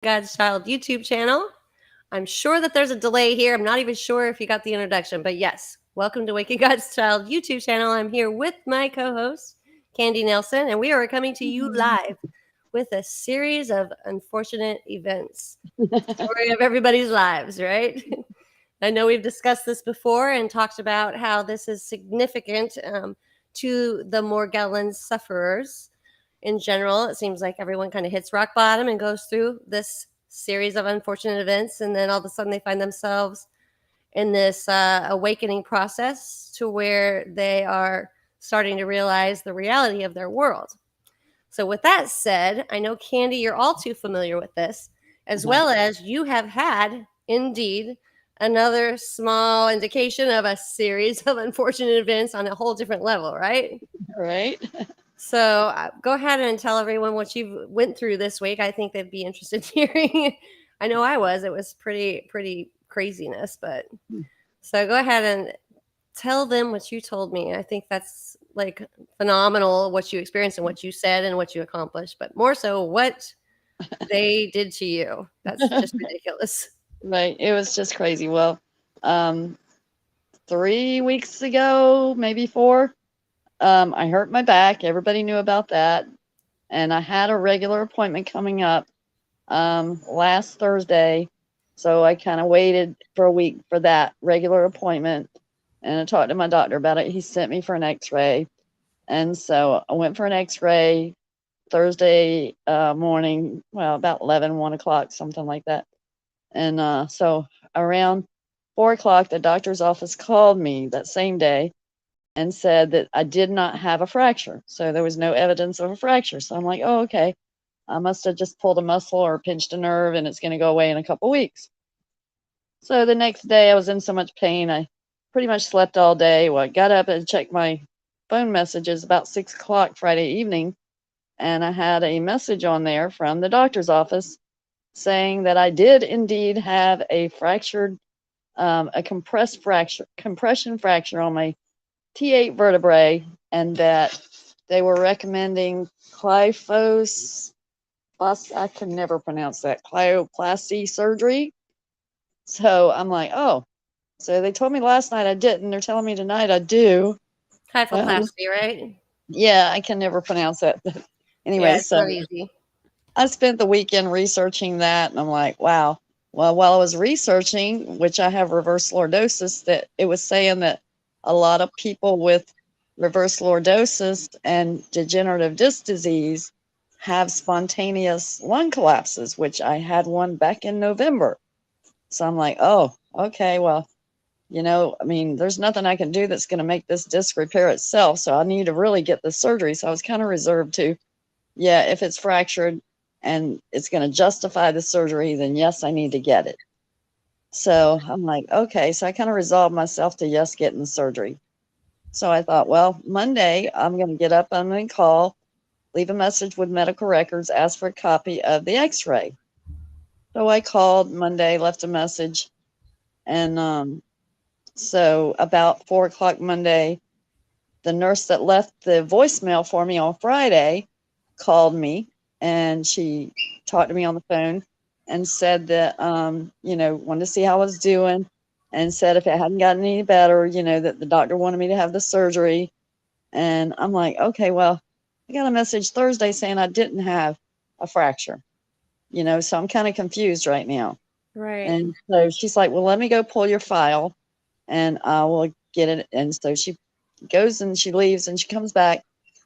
God's Child YouTube channel. I'm sure that there's a delay here. I'm not even sure if you got the introduction, but yes, welcome to Waking God's Child YouTube channel. I'm here with my co-host, Candy Nelson, and we are coming to you live with a series of unfortunate events. Story of everybody's lives, right? I know we've discussed this before and talked about how this is significant to the Morgellons sufferers in general. It seems like everyone kind of hits rock bottom and goes through this series of unfortunate events, and then all of a sudden they find themselves in this awakening process to where they are starting to realize the reality of their world. So, with that said, I know, Candy, you're all too familiar with this, as well as you have had, indeed, another small indication of a series of unfortunate events on a whole different level, right? Right. So go ahead and tell everyone what you went through this week. I think they'd be interested in hearing. I know I was. It was pretty craziness, but so go ahead and tell them what you told me. I think that's like phenomenal what you experienced and what you said and what you accomplished, but more so what they did to you. That's just ridiculous. Right. It was just crazy. Well, um, 3 weeks ago, maybe four, I hurt my back. Everybody knew about that. And I had a regular appointment coming up last Thursday. So I kind of waited for a week for that regular appointment. And I talked to my doctor about it. He sent me for an x ray. And so I went for an x ray Thursday morning, well, about 11, 1 o'clock, something like that. And so around 4 o'clock, the doctor's office called me that same day and said that I did not have a fracture. So there was no evidence of a fracture. So I'm like, oh, okay. I must have just pulled a muscle or pinched a nerve and it's going to go away in a couple weeks. So the next day I was in so much pain. I pretty much slept all day. Well, I got up and checked my phone messages about 6 o'clock Friday evening. And I had a message on there from the doctor's office saying that I did indeed have a fractured, a compression fracture on my T8 vertebrae, and that they were recommending kyphos, I can never pronounce that, cryoplasty surgery. So I'm like, oh, so they told me last night I didn't. They're telling me tonight I do. Um, Kyphoplasty, right? yeah, I can never pronounce that. Yeah, Anyway, it's so not easy. I spent the weekend researching that, and I'm like, wow. Well, while I was researching, which I have reverse lordosis, that it was saying that a lot of people with reverse lordosis and degenerative disc disease have spontaneous lung collapses, which I had one back in November. So I'm like, oh, okay, well, I mean, there's nothing I can do that's going to make this disc repair itself. So I need to really get the surgery. So I was kind of reserved to, yeah, if it's fractured and it's going to justify the surgery, then yes, I need to get it. So I'm like, okay. So I kind of resolved myself to yes, getting the surgery. So I thought, well, Monday, I'm going to get up, I'm going to call, leave a message with medical records, ask for a copy of the x ray. So I called Monday, left a message. And so about 4 o'clock Monday, the nurse that left the voicemail for me on Friday called me, and she talked to me on the phone and said that, wanted to see how I was doing, and said if it hadn't gotten any better, that the doctor wanted me to have the surgery. And I'm like, okay, well, I got a message Thursday saying I didn't have a fracture, so I'm kind of confused right now. Right. And so she's like, well, let me go pull your file and I will get it. And so she goes and she leaves and she comes back.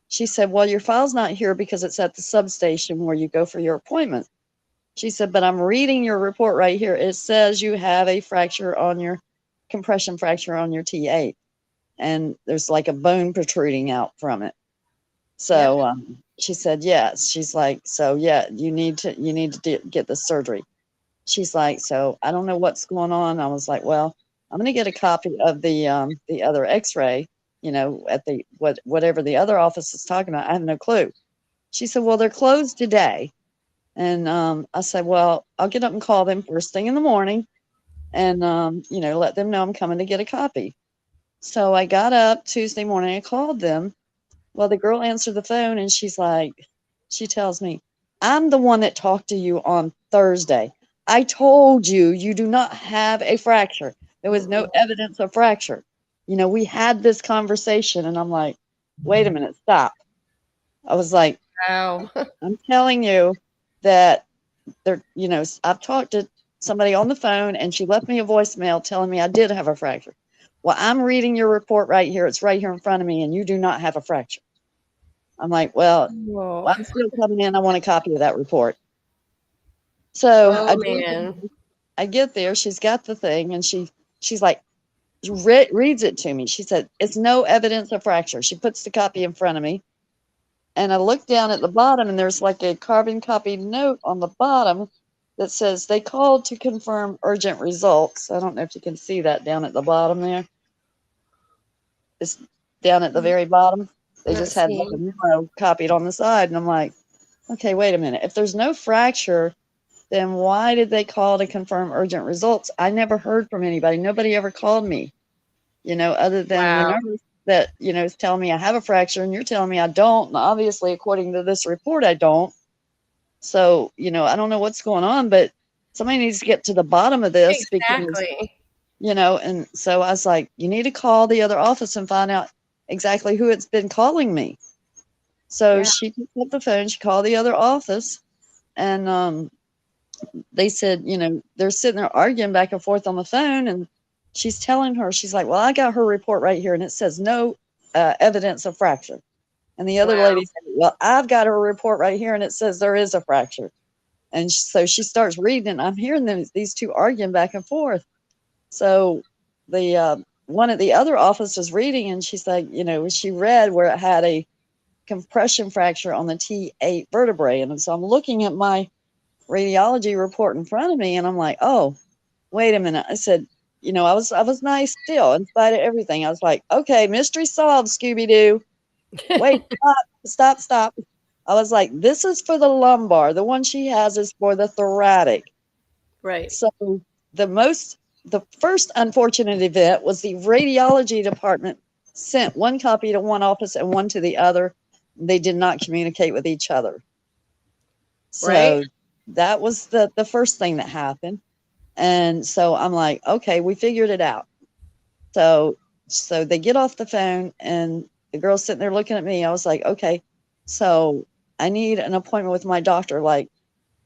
She said, well, your file's not here because it's at the substation where you go for your appointment. She said, but I'm reading your report right here. It says you have a fracture on your compression fracture on your T8. And there's like a bone protruding out from it. Yep. So she said, yes. She's like, so yeah, you need to get the surgery. She's like, so I don't know what's going on. I was like, well, I'm going to get a copy of the other X-ray, at the whatever the other office is talking about. I have no clue. She said, well, they're closed today. And I said, well, I'll get up and call them first thing in the morning, and let them know I'm coming to get a copy. So I got up Tuesday morning. I called them. Well, the girl answered the phone, and she tells me, I'm the one that talked to you on Thursday. I told you you do not have a fracture. There was no evidence of fracture. We had this conversation, and I'm like, wait a minute, stop. I was like, Wow. I'm telling you that I've talked to somebody on the phone, and she left me a voicemail telling me I did have a fracture. Well, I'm reading your report right here. It's right here in front of me, and you do not have a fracture. I'm like, well, Whoa. I'm still coming in. I want a copy of that report. So Oh man. I get there. She's got the thing, and she's like, reads it to me. She said, it's no evidence of fracture. She puts the copy in front of me. And I look down at the bottom, and there's like a carbon copied note on the bottom that says they called to confirm urgent results. I don't know if you can see that down at the bottom there. It's down at the very bottom. They Not just had like a seeing. memo copied on the side. And I'm like, okay, wait a minute. If there's no fracture, then why did they call to confirm urgent results? I never heard from anybody. Nobody ever called me, other than the Wow. nurse that, is telling me I have a fracture, and you're telling me I don't. And obviously, according to this report, I don't. So, I don't know what's going on, but somebody needs to get to the bottom of this because, Exactly. and so I was like, you need to call the other office and find out exactly who it's been calling me. So Yeah. she picked up the phone, she called the other office, and they said, they're sitting there arguing back and forth on the phone, and she's telling her, she's like, well, I got her report right here, and it says no evidence of fracture. And the other Wow. lady said, well, I've got her report right here, and it says there is a fracture. And so she starts reading, and I'm hearing these two arguing back and forth. So the one at the other office was reading, and she's like, she read where it had a compression fracture on the T8 vertebrae. And so I'm looking at my radiology report in front of me, and I'm like, oh, wait a minute. I said, I was nice still in spite of everything. I was like, okay, mystery solved, Scooby-Doo. Wait, stop. I was like, this is for the lumbar. The one she has is for the thoracic. Right. So the first unfortunate event was the radiology department sent one copy to one office and one to the other. They did not communicate with each other. Right. So that was the first thing that happened. And so I'm like, okay, we figured it out. So they get off the phone, and the girl's sitting there looking at me. I was like, okay, so I need an appointment with my doctor, like,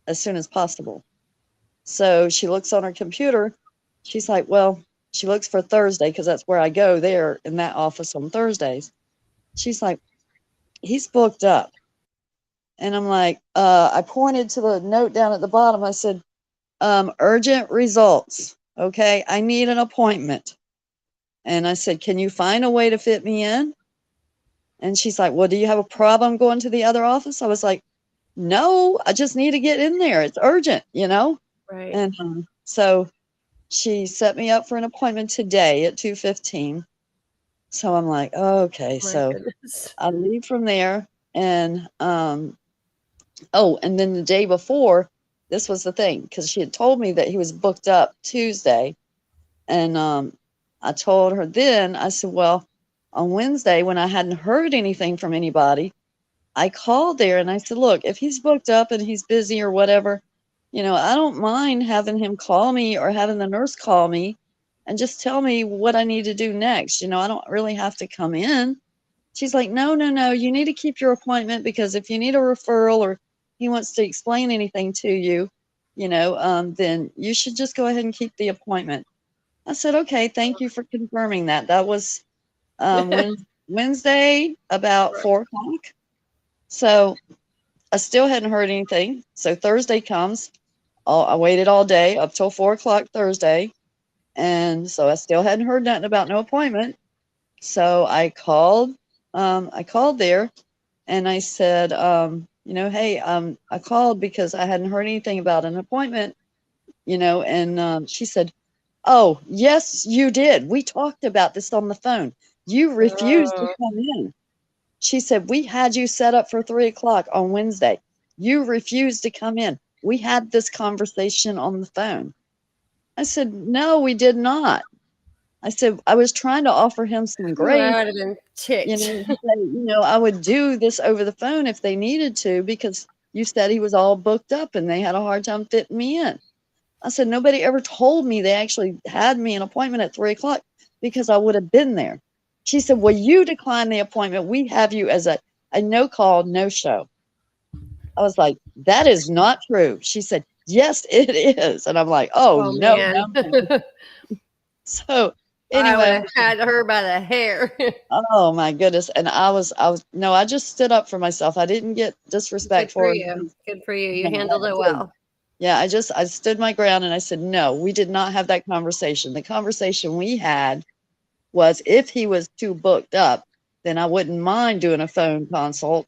as soon as possible. So she looks on her computer. She's like, well, she looks for Thursday because that's where I go there in that office on Thursdays. She's like, he's booked up. And I'm like, I pointed to the note down at the bottom. I said, urgent results. Okay, I need an appointment. And I said, can you find a way to fit me in? And she's like, well, do you have a problem going to the other office? I was like, no, I just need to get in there. It's urgent. Right. And so she set me up for an appointment today at 2:15. So I'm like, oh, okay. My So goodness. I leave from there, and and then the day before, this was the thing, because she had told me that he was booked up Tuesday. And I told her then, I said, well, on Wednesday, when I hadn't heard anything from anybody, I called there and I said, look, if he's booked up and he's busy or whatever, I don't mind having him call me or having the nurse call me and just tell me what I need to do next. I don't really have to come in. She's like, no, you need to keep your appointment, because if you need a referral or he wants to explain anything to you, then you should just go ahead and keep the appointment. I said, okay, thank you for confirming that. That was Wednesday about Right. 4 o'clock. So I still hadn't heard anything. So Thursday comes. I waited all day up till 4 o'clock Thursday. And so I still hadn't heard nothing about no appointment. So I called there, and I said, hey, I called because I hadn't heard anything about an appointment, and she said, oh, yes, you did. We talked about this on the phone. You refused to Oh, come in. She said, we had you set up for 3 o'clock on Wednesday. You refused to come in. We had this conversation on the phone. I said, no, we did not. I said, I was trying to offer him some grace, I would have been ticked. and say, I would do this over the phone if they needed to, because you said he was all booked up and they had a hard time fitting me in. I said, nobody ever told me they actually had me an appointment at 3 o'clock because I would have been there. She said, well, you declined the appointment. We have you as a no call, no show. I was like, that is not true. She said, yes, it is. And I'm like, oh, Oh no, man. no, no. So I would anyway, have had her by the hair. oh my goodness. And no, I just stood up for myself. I didn't get Good for disrespectful. you. Good for you. You No, handled I it did. well. Yeah, I stood my ground and I said, no, we did not have that conversation. The conversation we had was if he was too booked up, then I wouldn't mind doing a phone consult,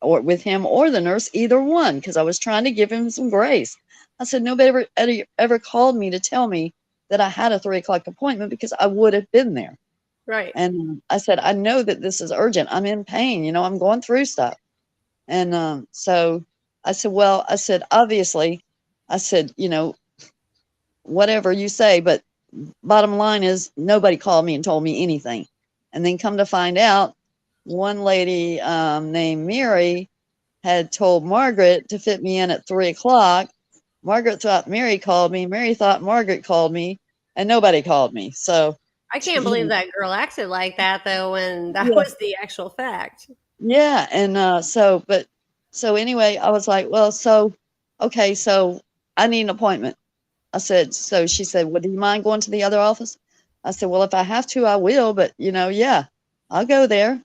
or with him or the nurse, either one, because I was trying to give him some grace. I said, nobody ever called me to tell me that I had a 3 o'clock appointment because I would have been there. Right. And I said, I know that this is urgent. I'm in pain. I'm going through stuff. And so I said, well, I said, obviously, I said, whatever you say, but bottom line is nobody called me and told me anything. And then come to find out, one lady named Mary had told Margaret to fit me in at 3 o'clock. Margaret thought Mary called me. Mary thought Margaret called me, and nobody called me. So, I can't believe that girl acted like that though when that yeah, was the actual fact. yeah. And so anyway, I was like, well, so, okay, so I need an appointment. I said, so she said, well, do you mind going to the other office? I said, well, if I have to, I will, but yeah, I'll go there.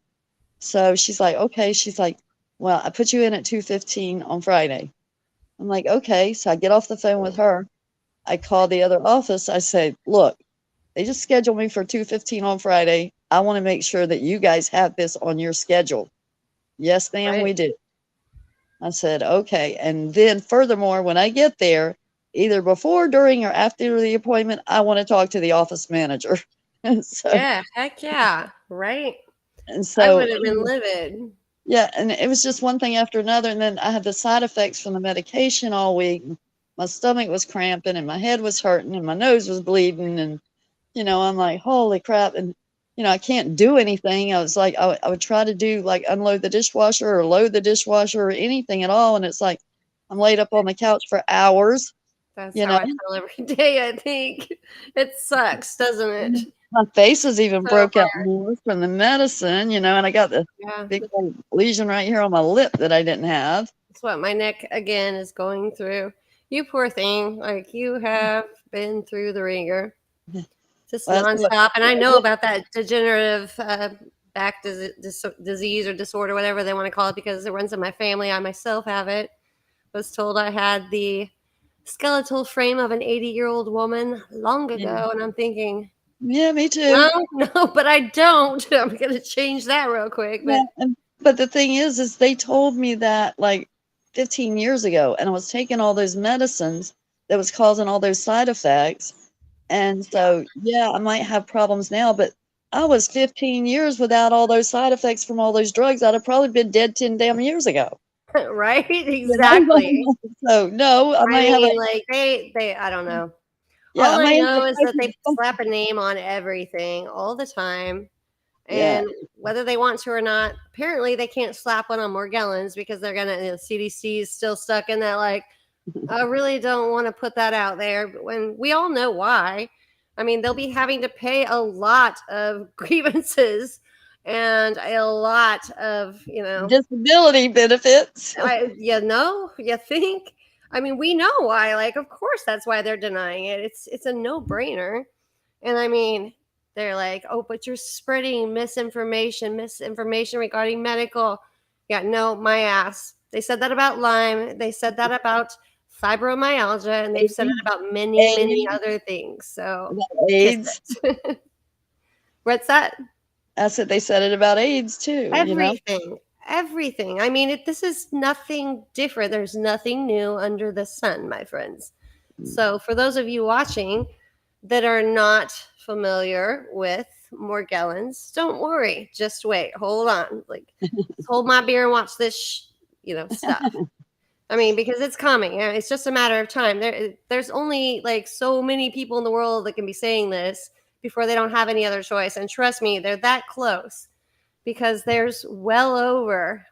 So she's like, okay. She's like, well, I put you in at 2:15 on Friday. I'm like, okay. So I get off the phone with her. I call the other office. I say, look, they just scheduled me for 2:15 on Friday. I want to make sure that you guys have this on your schedule. Yes, ma'am, Right. we do. I said, okay. And then furthermore, when I get there, either before, during, or after the appointment, I want to talk to the office manager. And so, Yeah. Heck yeah. Right. and I so, would have been livid. yeah, and it was just one thing after another. And then I had the side effects from the medication all week. My stomach was cramping and my head was hurting and my nose was bleeding. And, I'm like, holy crap. And, I can't do anything. I was like, I would try to do like unload the dishwasher or load the dishwasher or anything at all. And it's like, I'm laid up on the couch for hours, That's you how know. I feel every day, I think. It sucks, doesn't it? My face is even So broke out more from the medicine, and I got the yeah. big old lesion right here on my lip that I didn't have. That's what my neck again is going through. You poor thing. Like you have been through the ringer. Just Well, that's what nonstop. And I I know did. about that degenerative back disease or disorder, whatever they want to call it, because it runs in my family. I myself have it. Was told I had the skeletal frame of an 80-year-old woman long Yeah. ago. And I'm thinking, Yeah, me too. no, no, but I don't. I'm going to change that real quick. Yeah, But but the thing is they told me that like 15 years ago, and I was taking all those medicines that was causing all those side effects. And so, yeah, I might have problems now, but I was 15 years without all those side effects from all those drugs. I'd have probably been dead 10 damn years ago. right? You know? Exactly. So, no, I I might have a, mean, like I don't know. yeah, All I I might have know a is type that they of, slap a name on everything all the time. yeah. And whether they want to or not, apparently they can't slap one on Morgellons because they're gonna the CDC is still stuck in that like I really don't want to put that out there. But when we all know why. I mean, they'll be having to pay a lot of grievances and a lot of, Disability benefits. you think? I mean, we know why. Like, of course, that's why they're denying it. It's a no brainer. And I mean, they're like, oh, but you're spreading misinformation regarding medical. Yeah, no, my ass. They said that about Lyme. They said that about fibromyalgia, and they've said it about many, many AIDS, other things. So kiss AIDS. it. What's that? I said they said it about AIDS too. Everything. Everything. I mean, this is nothing different. There's nothing new under the sun, my friends. So, for those of you watching that are not familiar with Morgellons, don't worry. Just wait. Hold on. Like, hold my beer and watch this, stuff. I mean, because it's coming. It's just a matter of time. There's only like so many people in the world that can be saying this before they don't have any other choice. And trust me, they're that close because there's well over,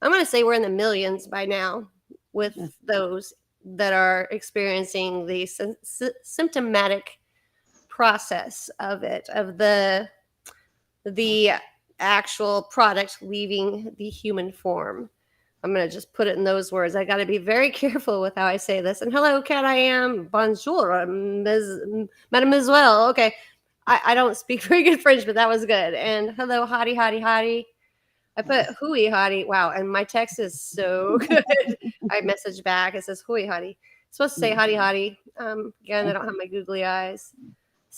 I'm going to say we're in the millions by now with Yeah. those that are experiencing the symptomatic process of it, of the actual product leaving the human form. I'm going to just put it in those words. I got to be very careful with how I say this. And hello, Cat, I am. Bonjour, mademoiselle. Okay. I don't speak very good French, but that was good. And hello, hottie, hottie, hottie. I put hooey hottie. Wow. And my text is so good. I message back. It says hooey hottie. It's supposed to say hottie, hottie. Again, I don't have my googly eyes.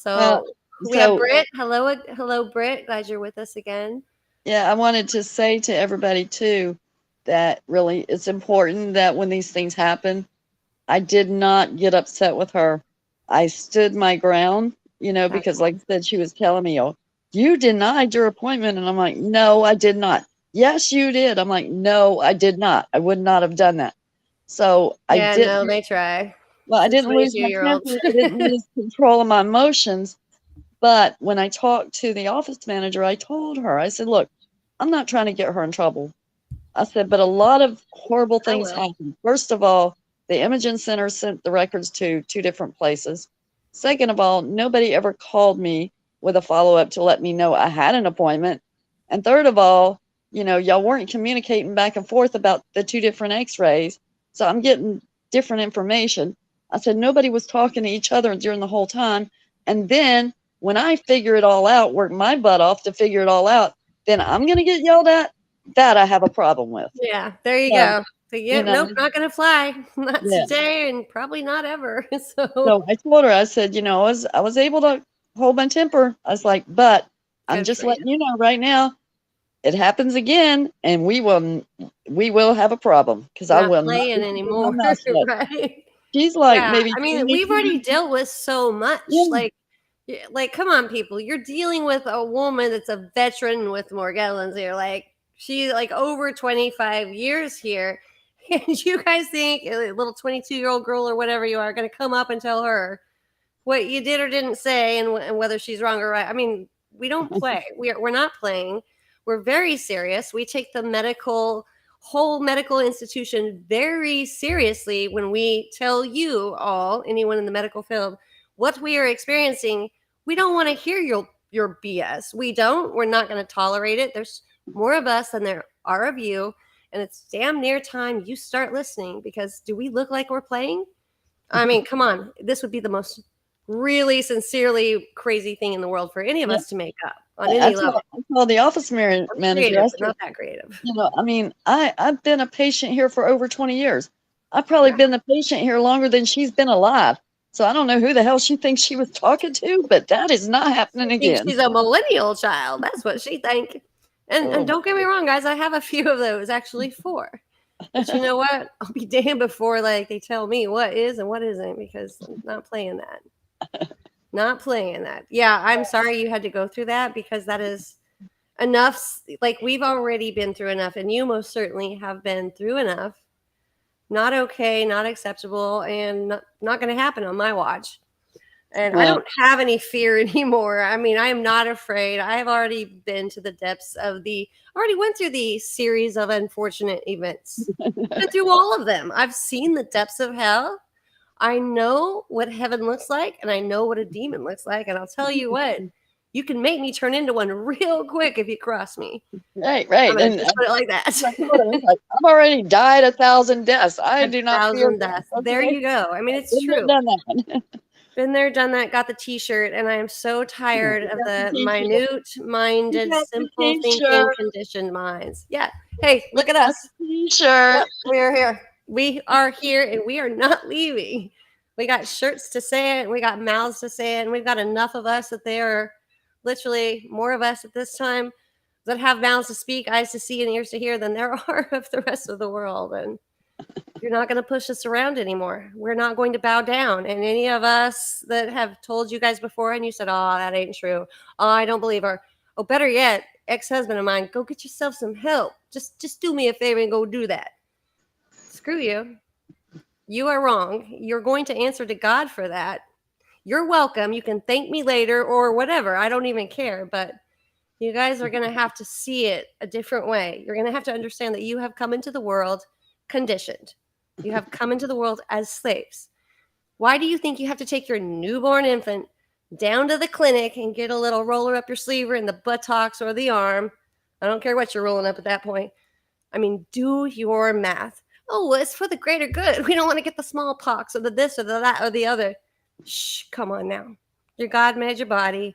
Well, So we have so Britt. Hello, Britt. Glad you're with us again. yeah, I wanted to say to everybody too that really it's important that when these things happen, I did not get upset with her. I stood my ground, because like I said, she was telling me, "Oh, you denied your appointment." And I'm like, "No, I did not." "Yes, you did." I'm like, "No, I did not. I would not have done that." So I Yeah, didn't, no, they try. well, I Some didn't lose my 22-year-olds. temper. I didn't lose control of my emotions. But when I talked to the office manager, I told her, I said, "Look, I'm not trying to get her in trouble." I said, "But a lot of horrible I things will. happen. First of all, the imaging center sent the records to two different places. Second of all, nobody ever called me with a follow up to let me know I had an appointment. And third of all, y'all weren't communicating back and forth about the two different x rays. So I'm getting different information." I said, "Nobody was talking to each other during the whole time. And then when I figure it all out, work my butt off to figure it all out, then I'm going to get yelled at. That I have a problem with." Yeah, there you So, go. So, you yeah, know, nope, not gonna fly. Not yeah. today, and probably not ever. So So I told her, I said, I was able to hold my temper. I was like, "But I'm good just for you. letting you know right now, it happens again, and we will have a problem because I Not will not playing be keeping my anymore, mouth shut." right? She's like Yeah, maybe I mean, 22 we've already years. dealt with so much. Yeah. Like, come on, people. You're dealing with a woman that's a veteran with Morgellons here. Like, she's like over 25 years here. And you guys think a little 22-year-old girl or whatever you are going to come up and tell her what you did or didn't say and whether she's wrong or right. I mean, we don't play. We're not playing. We're very serious. We take the whole medical institution very seriously when we tell you all, anyone in the medical field, what we are experiencing. We don't want to hear your BS. We don't. We're not going to tolerate it. There's more of us than there are of you, and it's damn near time you start listening, because do we look like we're playing? I mean, come on. This would be the most really sincerely crazy thing in the world for any of Yeah. us to make up on I any told, level. I told the office I'm manager, creative, I but said, not that creative. I mean, I've been a patient here for over 20 years. I've probably Yeah. been the patient here longer than she's been alive. So I don't know who the hell she thinks she was talking to, but that is not happening She thinks again. she's a millennial child. That's what she think. Oh And my don't get me God. wrong, guys. I have a few of those, actually 4. But you know what? I'll be damned before like they tell me what is and what isn't, because I'm not playing that. Not playing that. Yeah, I'm sorry you had to go through that, because that is enough. Like, we've already been through enough, and you most certainly have been through enough. Not okay, not acceptable, and not going to happen on my watch. And I Well, don't have any fear anymore. I mean, I am not afraid. I have already been to the depths of already went through the series of unfortunate events. Been through all of them. I've seen the depths of hell. I know what heaven looks like, and I know what a demon looks like. And I'll tell you what, you can make me turn into one real quick if you cross me. right, I'm right. going to And just put it like that. I told her, it's like, I've already died 1,000 deaths. I A do not fear thousand death. deaths. There Okay. you go. I mean, it's Been there, true. done that. Been there, done that, got the t-shirt, and I am so Yeah, tired we of got the the t-shirt. We minute-minded, got the simple thinking, t-shirt. conditioned minds. Yeah. Hey, We look at got us. the t-shirt. Yep, we are here. We are here, and we are not leaving. We got shirts to say it, and we got mouths to say it, and we've got enough of us that there are literally more of us at this time that have mouths to speak, eyes to see, and ears to hear than there are of the rest of the world. And you're not going to push us around anymore. We're not going to bow down. And any of us that have told you guys before and you said, "Oh, that ain't true. Oh, I don't believe her." Oh, better yet, ex-husband of mine, go get yourself some help. Just do me a favor and go do that. Screw you. You are wrong. You're going to answer to God for that. You're welcome. You can thank me later or whatever. I don't even care. But You guys are going to have to see it a different way. You're going to have to understand that you have come into the world conditioned. You have come into the world as slaves. Why do you think you have to take your newborn infant down to the clinic and get a little roller up your sleeve or in the buttocks or the arm? I don't care what you're rolling up at that point. I mean, do your math. Oh, well, it's for the greater good. We don't want to get the smallpox or the this or the that or the other. Shh, come on now. Your God made your body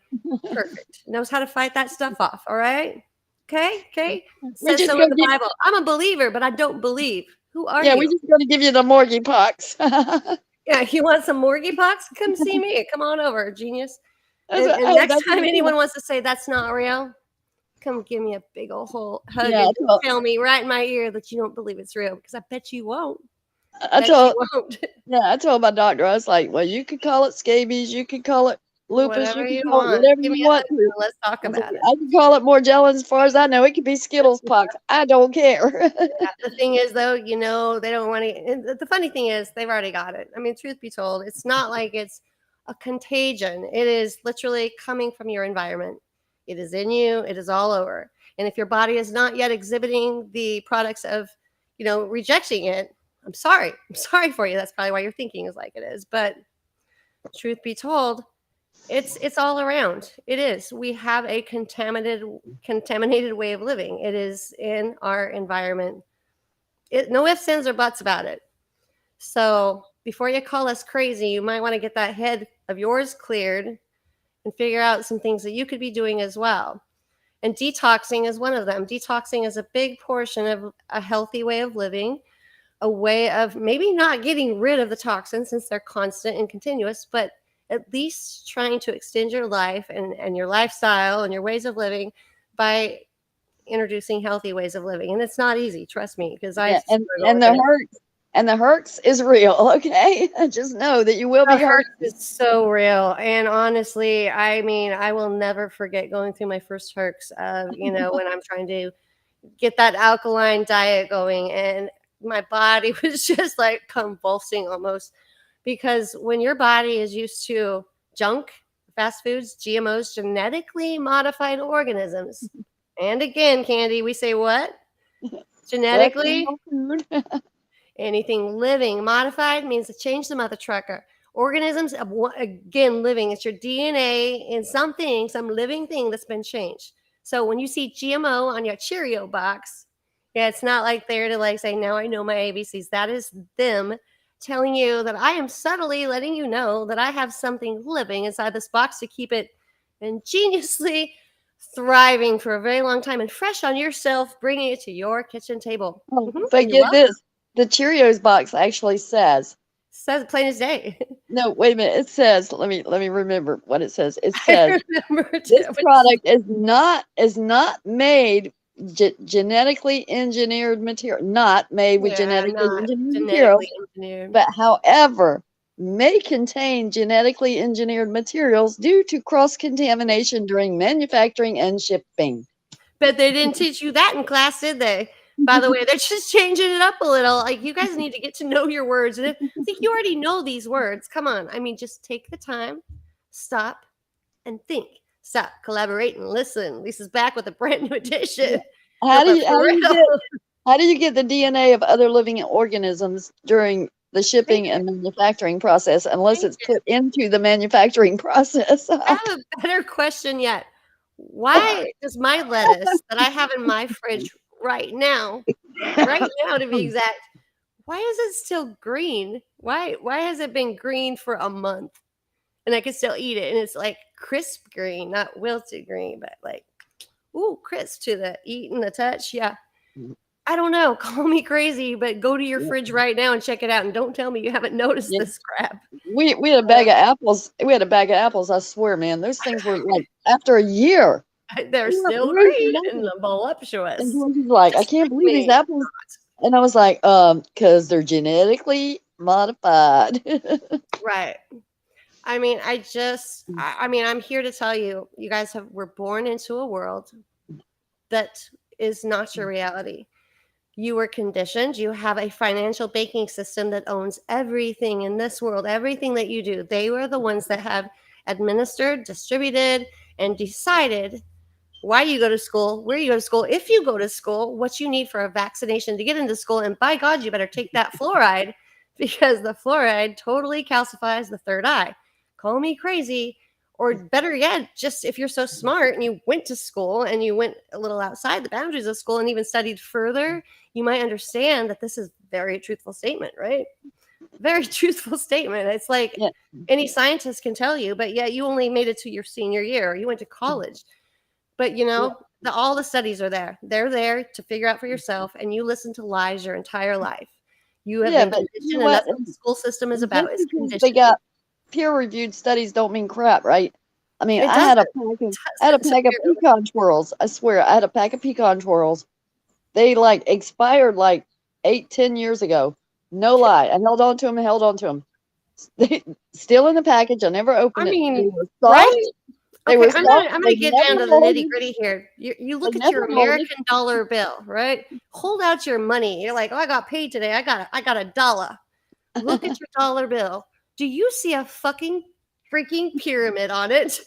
perfect. Knows how to fight that stuff off, all right? Okay? Okay? We're Says just so in gonna the give, Bible. I'm a believer, but I don't believe. Who are yeah, we're you? just gonna give you the morgie pox. Yeah, you want some morgie pox? Come see me. Come on over, genius. And Hey, next that's time anyone wants to say that's not real, come give me a big old hug yeah. and tell me right in my ear that you don't believe it's real because I bet you won't. I Bet you told won't. yeah, I told my doctor, I was like, well, you could call it scabies, you could call it lupus, you Whatever could you call it want. whatever Give you me a want hug to. and let's talk I was like, about it. I can call it Morgellons as far as I know. It could be Skittles pox. I don't care. Yeah, the thing is, though, they don't want to. The funny thing is, they've already got it. I mean, truth be told, it's not like it's a contagion. It is literally coming from your environment. It is in you. It is all over. And if your body is not yet exhibiting the products of, rejecting it, I'm sorry. I'm sorry for you. That's probably why your thinking is like it is. But truth be told, it's all around. It is. We have a contaminated way of living. It is in our environment. No ifs, ands, or buts about it. So before you call us crazy, you might want to get that head of yours cleared and figure out some things that you could be doing as well. And detoxing is one of them. Detoxing is a big portion of a healthy way of living, a way of maybe not getting rid of the toxins since they're constant and continuous, but at least trying to extend your life and your lifestyle and your ways of living by introducing healthy ways of living. And it's not easy, trust me, because I Yeah, struggle with it. and the hurts is real, okay? Just know that you will The be hurt hurt. is so real. And honestly, I mean, I will never forget going through my first hurts of, when I'm trying to get that alkaline diet going. And my body was just like convulsing almost because when your body is used to junk, fast foods, GMOs, genetically modified organisms. And again, Candy, we say what? Genetically Recreational food. anything living modified means to change the mother trucker. Organisms, again, living, it's your DNA in something, some living thing that's been changed. So when you see GMO on your Cheerio box, yeah, it's not like there to like say, now I know my ABCs. That is them telling you that I am subtly letting you know that I have something living inside this box to keep it ingeniously thriving for a very long time and fresh on yourself, bringing it to your kitchen table. Oh, And but you're get welcome. this, the Cheerios box actually says, Says plain as day. no, wait a minute. It says, let me remember what it says. It I says remember this too. product is not made genetically engineered material, not made with Yeah, genetically not engineered genetically materials, engineered. but however may contain genetically engineered materials due to cross contamination during manufacturing and shipping. But they didn't teach you that in class, did they? By the way, they're just changing it up a little. Like you guys need to get to know your words. And I think you already know these words. Come on. I mean, just take the time, stop, and think. Stop, collaborate, and listen. Lisa's back with a brand new Yeah. edition. No, How do but you for how do you real. get how do you get the DNA of other living organisms during the Thank shipping you. and manufacturing process unless Thank it's you. put into the manufacturing process? I have a better question yet. Why does my lettuce that I have in my fridge right now to be exact, why is it still green? Why has it been green for a month and I can still eat it? And it's like crisp green, not wilted green, but like ooh, crisp to the eat and the touch. Yeah. I don't know. Call me crazy, but go to your Yeah, fridge right now and check it out and don't tell me you haven't noticed yeah. this crap. We had a Uh, bag of apples. We had a bag of apples. I swear, man, those things were like after a year, they're they were still green and rooted. And voluptuous. George was like, I Just can't like believe these me. apples. And I was like, because they're genetically modified. Right. I mean, I mean, I'm here to tell you, you guys were born into a world that is not your reality. You were conditioned. You have a financial banking system that owns everything in this world, everything that you do. They were the ones that have administered, distributed, and decided why you go to school, where you go to school, if you go to school, what you need for a vaccination to get into school. And by God, you better take that fluoride because the fluoride totally calcifies the third eye. Call me crazy. Or better yet, just if you're so smart and you went to school and you went a little outside the boundaries of school and even studied further, you might understand that this is a very truthful statement, right? Very truthful statement. It's like Yeah. any scientist can tell you, but yet you only made it to your senior year. You went to college. But all the studies are there. They're there to figure out for yourself, and you listen to lies your entire life. You have Yeah, been but you know conditioned, and what? that's what the school system is Just about, is because they conditioning. got peer-reviewed studies don't mean crap, right? I mean, It I had a doesn't. pack of, I had a pack of Severely. pecan twirls. I swear, I had a pack of pecan twirls. They like expired like 8, 10 years ago. No lie. I held on to them and held on to them. They still in the package. I never I opened it. They mean, were right? soft. They Okay, were I'm soft. gonna I'm They gonna get down never to the nitty molded. gritty here. You They look at your never molded. American dollar bill, right? Hold out your money. You're like, oh, I got paid today. I got a dollar. Look at your dollar bill. Do you see a fucking freaking pyramid on it?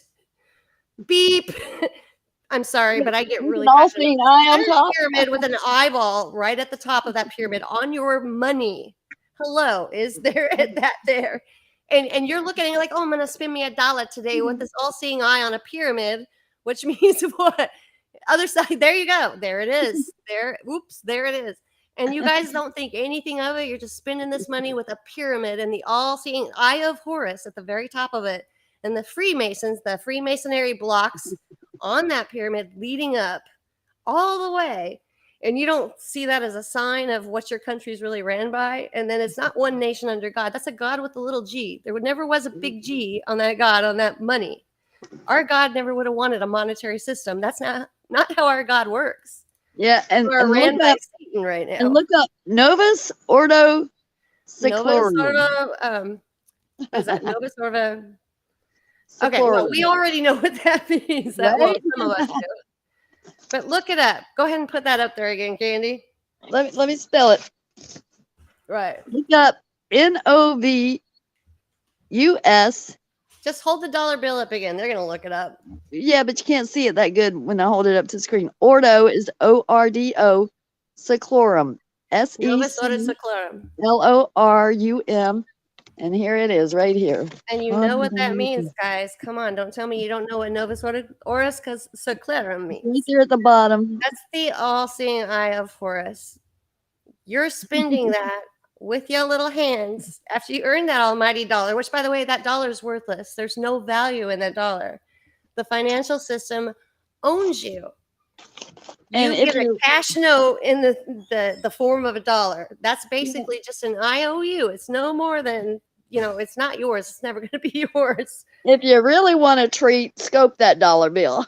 Beep. I'm sorry, but I get There's an really passionate. all-seeing eye on There's a top. pyramid with an eyeball right at the top of that pyramid on your money. Hello, is there that there? And you're looking and you're like, oh, I'm gonna spend me $1 today with this all-seeing eye on a pyramid, which means what? Other side, there you go. There it is. There, oops, there it is. And you guys don't think anything of it. You're just spending this money with a pyramid and the all-seeing eye of Horus at the very top of it. And the Freemasons, the Freemasonry blocks on that pyramid leading up all the way. And you don't see that as a sign of what your country's really ran by. And then it's not one nation under God. That's a God with a little g. There never was a big G on that God, on that money. Our God never would have wanted a monetary system. That's not how our God works. Yeah, We're ran by Satan right now. and look up Novus Ordo Nova Seclorum. Sorva, is that Nova Sorva? Okay, well, we already know what that means. That, well, Right? some of us do. But look it up. Go ahead and put that up there again, Candy. Let me spell it. Right. Look up Novus. Just hold the dollar bill up again. They're gonna look it up. Yeah, but you can't see it that good when I hold it up to the screen. Ordo is Ordo Seclorum. Novus Ordo Seclorum. Seclorum. And here it is, right here. And you know what that means, guys. Come on, don't tell me you don't know what Novus Ordo Seclorum means. Right there at the bottom. That's the all-seeing eye of Horus. You're spending that with your little hands after you earn that almighty dollar, which, by the way, that dollar is worthless. There's no value in that dollar. The financial system owns you. You get a cash note in the form of $1. That's basically just an IOU. It's no more than, it's not yours. It's never going to be yours. If you really want to treat, scope that dollar bill.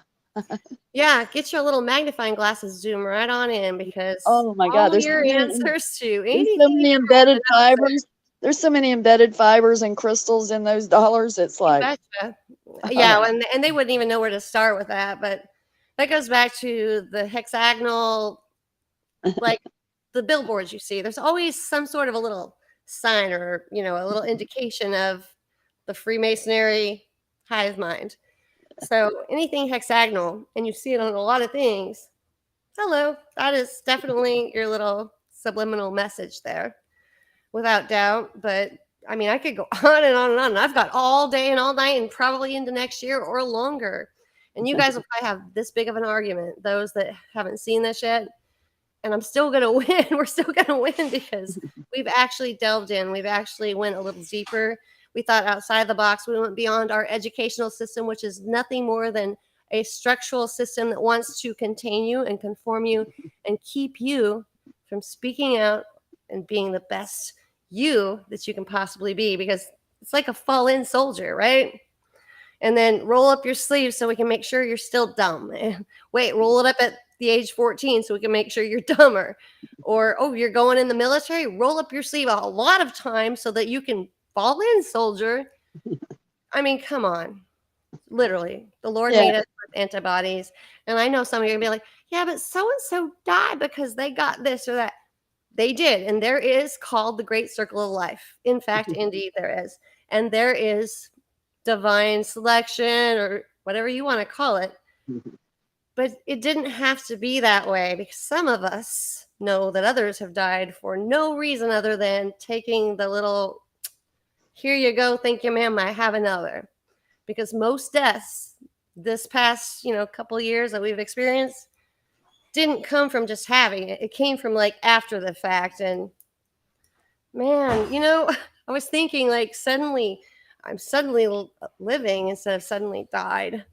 Yeah, get your little magnifying glasses, zoom right on in, because oh my God, there's your answers to anything. There's so many embedded fibers. There's so many embedded fibers and crystals in those dollars. It's like, yeah, and they wouldn't even know where to start with that. But that goes back to the hexagonal, like the billboards you see. There's always some sort of a little sign or a little indication of the Freemasonry hive mind. So anything hexagonal, and you see it on a lot of things. Hello, that is definitely your little subliminal message there, without doubt. But I mean, I could go on and on and on. I've got all day and all night and probably into next year or longer. And you guys will probably have this big of an argument, those that haven't seen this yet. And I'm still going to win. We're still going to win because we've actually delved in. We've actually went a little deeper. We thought outside the box. We went beyond our educational system, which is nothing more than a structural system that wants to contain you and conform you and keep you from speaking out and being the best you that you can possibly be, because it's like a fall-in soldier, right? And then roll up your sleeves so we can make sure you're still dumb. Wait, roll it up at the age 14 so we can make sure you're dumber. Or, oh, you're going in the military? Roll up your sleeve a lot of times so that you can fall in, soldier. I mean, come on. Literally, the Lord made us with antibodies. And I know some of you are going to be like, yeah, but so-and-so died because they got this or that. They did. And there is called the Great Circle of Life. In fact, indeed, there is. And there is divine selection or whatever you want to call it. But it didn't have to be that way because some of us know that others have died for no reason other than taking the little, here you go, thank you, ma'am, I have another. Because most deaths this past, couple years that we've experienced didn't come from just having it. It came from like after the fact. And man, I was thinking like suddenly, I'm suddenly living instead of suddenly died.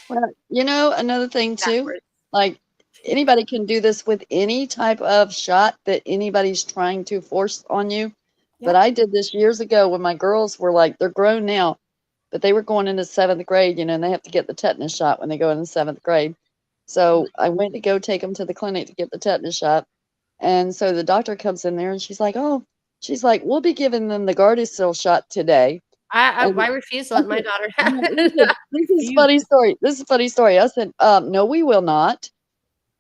Well, another thing too, Backwards. like anybody can do this with any type of shot that anybody's trying to force on you. But Yeah. I did this years ago when my girls were like, they're grown now, but they were going into seventh grade, and they have to get the tetanus shot when they go into seventh grade. So I went to go take them to the clinic to get the tetanus shot. And so the doctor comes in there and she's like, oh, she's like, we'll be giving them the Gardasil shot today. I And refuse to I let my said, daughter have "No," I it. said, I this is a refuse. funny story. This is a funny story. I said, no, we will not.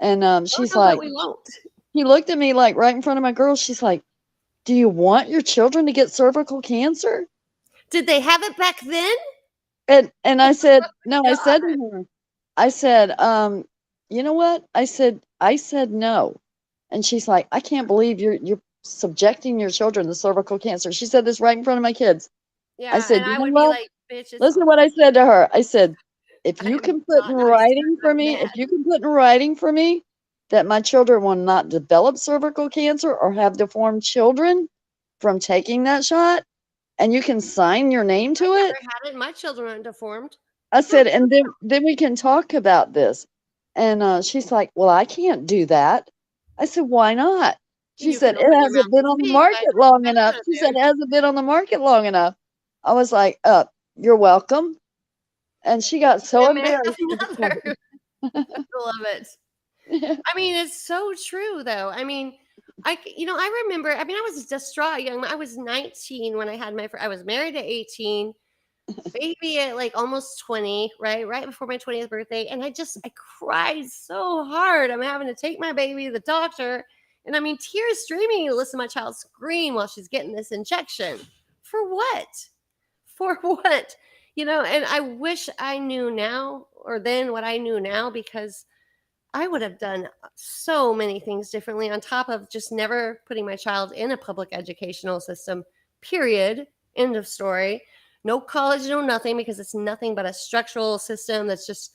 And Oh she's no, but like, we won't. he looked at me like right in front of my girls. She's like, do you want your children to get cervical cancer? Did they have it back then? And I said, no, I God. said to her, I said, you know what? I said no. And she's like, I can't believe you're subjecting your children to cervical cancer. She said this right in front of my kids. I Yeah, said, and you I know would be what? like, bitch, it's Listen to on. what I said to her. I said, if I you am can put in not nice to her, writing but for I'm me, mad. if you can put in writing for me that my children will not develop cervical cancer or have deformed children from taking that shot, and you can sign your name I to it, never had it. My children aren't deformed. I said, and then we can talk about this. And she's like, well, I can't do that. I said, why not? She You said, can it open your hasn't mouth been and on the speak, but market long I enough. don't She said, know. it hasn't been on the market long enough. I was like, you're welcome. And she got so And may embarrassed. have She just kind another. I love it. I mean, it's so true, though. I mean, I remember. I mean, I was distraught young. I was 19 when I had my. I was married at 18, baby at like almost 20, right before my 20th birthday, and I cried so hard. I'm having to take my baby to the doctor, and I mean, tears streaming to listen to my child scream while she's getting this injection. For what? For what? And I wish I knew now or then what I knew now because I would have done so many things differently on top of just never putting my child in a public educational system, period. End of story. No college, no nothing, because it's nothing but a structural system that's just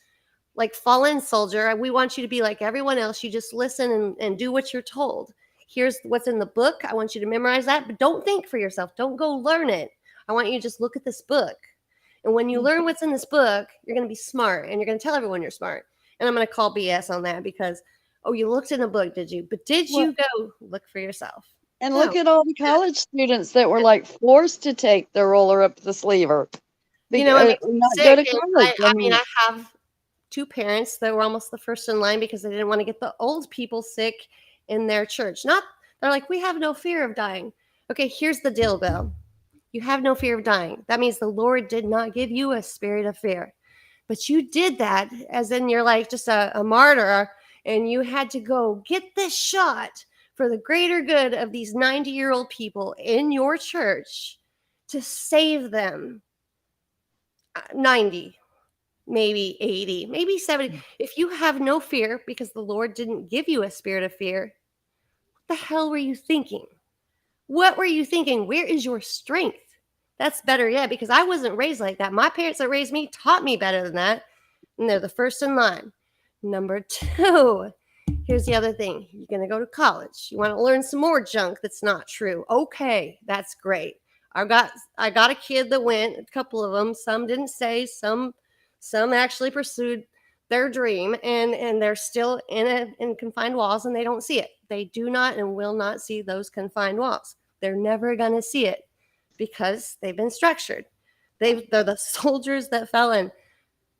like fallen soldier. We want you to be like everyone else. You just listen and do what you're told. Here's what's in the book. I want you to memorize that, but don't think for yourself. Don't go learn it. I want you to just look at this book. And when you learn what's in this book, you're going to be smart and you're going to tell everyone you're smart. And I'm going to call BS on that because, oh, you looked in a book, did you? But did Well, you go look for yourself? and No. look at all the college students that were like forced to take the roller up the sleever, It makes me not go sick. to And college. I I mean, mean, I have two parents that were almost the first in line because they didn't want to get the old people sick in their church. Not, they're like, we have no fear of dying. Okay, here's the deal though. You have no fear of dying. That means the Lord did not give you a spirit of fear. But you did that as in you're like just a martyr and you had to go get this shot for the greater good of these 90-year-old people in your church to save them. 90, maybe 80, maybe 70. If you have no fear because the Lord didn't give you a spirit of fear, what the hell were you thinking? What were you thinking? Where is your strength? That's better yet because I wasn't raised like that. My parents that raised me taught me better than that. And they're the first in line. Number two, here's the other thing. You're going to go to college. You want to learn some more junk that's not true. Okay, that's great. I got a kid that went, a couple of them, some didn't stay, some actually pursued their dream and they're still in confined walls and they don't see it. They do not and will not see those confined walls. They're never going to see it because they've been structured. They're the soldiers that fell in.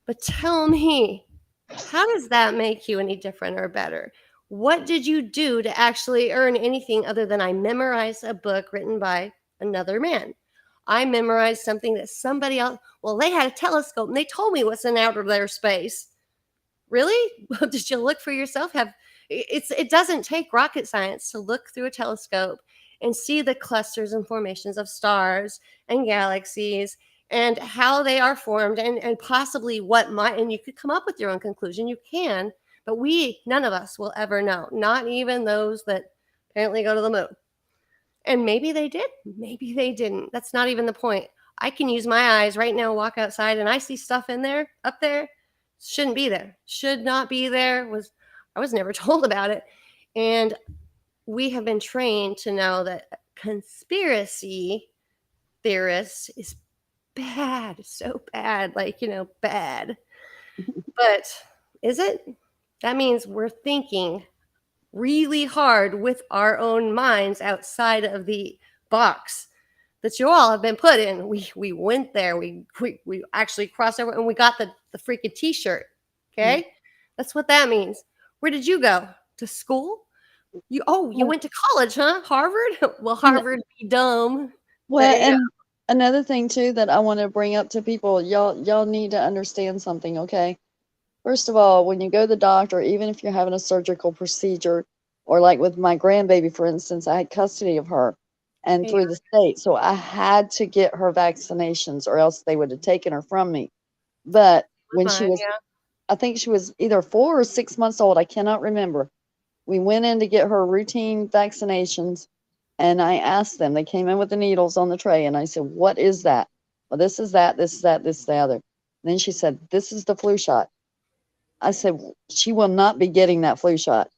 But tell me, how does that make you any different or better? What did you do to actually earn anything other than I memorized a book written by another man? I memorized something that somebody else, well, they had a telescope and they told me what's in outer their space. Really? Well, did you look for yourself? It doesn't take rocket science to look through a telescope and see the clusters and formations of stars and galaxies and how they are formed and possibly what might, and you could come up with your own conclusion. You can, But none of us will ever know, not even those that apparently go to the moon. And maybe they did, maybe they didn't. That's not even the point. I can use my eyes right now, walk outside, and I see stuff in there, up there, shouldn't be there, should not be there. I was never told about it. And we have been trained to know that conspiracy theorists is bad, so bad, like, bad. But is it? That means we're thinking really hard with our own minds outside of the box that you all have been put in. We went there. We actually crossed over and we got the freaking t-shirt. Okay? That's what that means. Where did you go? To school? You went to college, huh? Harvard? Well, Harvard be dumb. Well, and another thing too that I want to bring up to people, y'all need to understand something, okay? First of all, when you go to the doctor, even if you're having a surgical procedure, or like with my grandbaby, for instance, I had custody of her and through the state, so I had to get her vaccinations or else they would have taken her from me. But when she was, I think she was either 4 or 6 months old, I cannot remember. We went in to get her routine vaccinations, and I asked them, they came in with the needles on the tray, and I said, "What is that?" "Well, this is that, this is that, this is the other." And then she said, "This is the flu shot." I said, "She will not be getting that flu shot."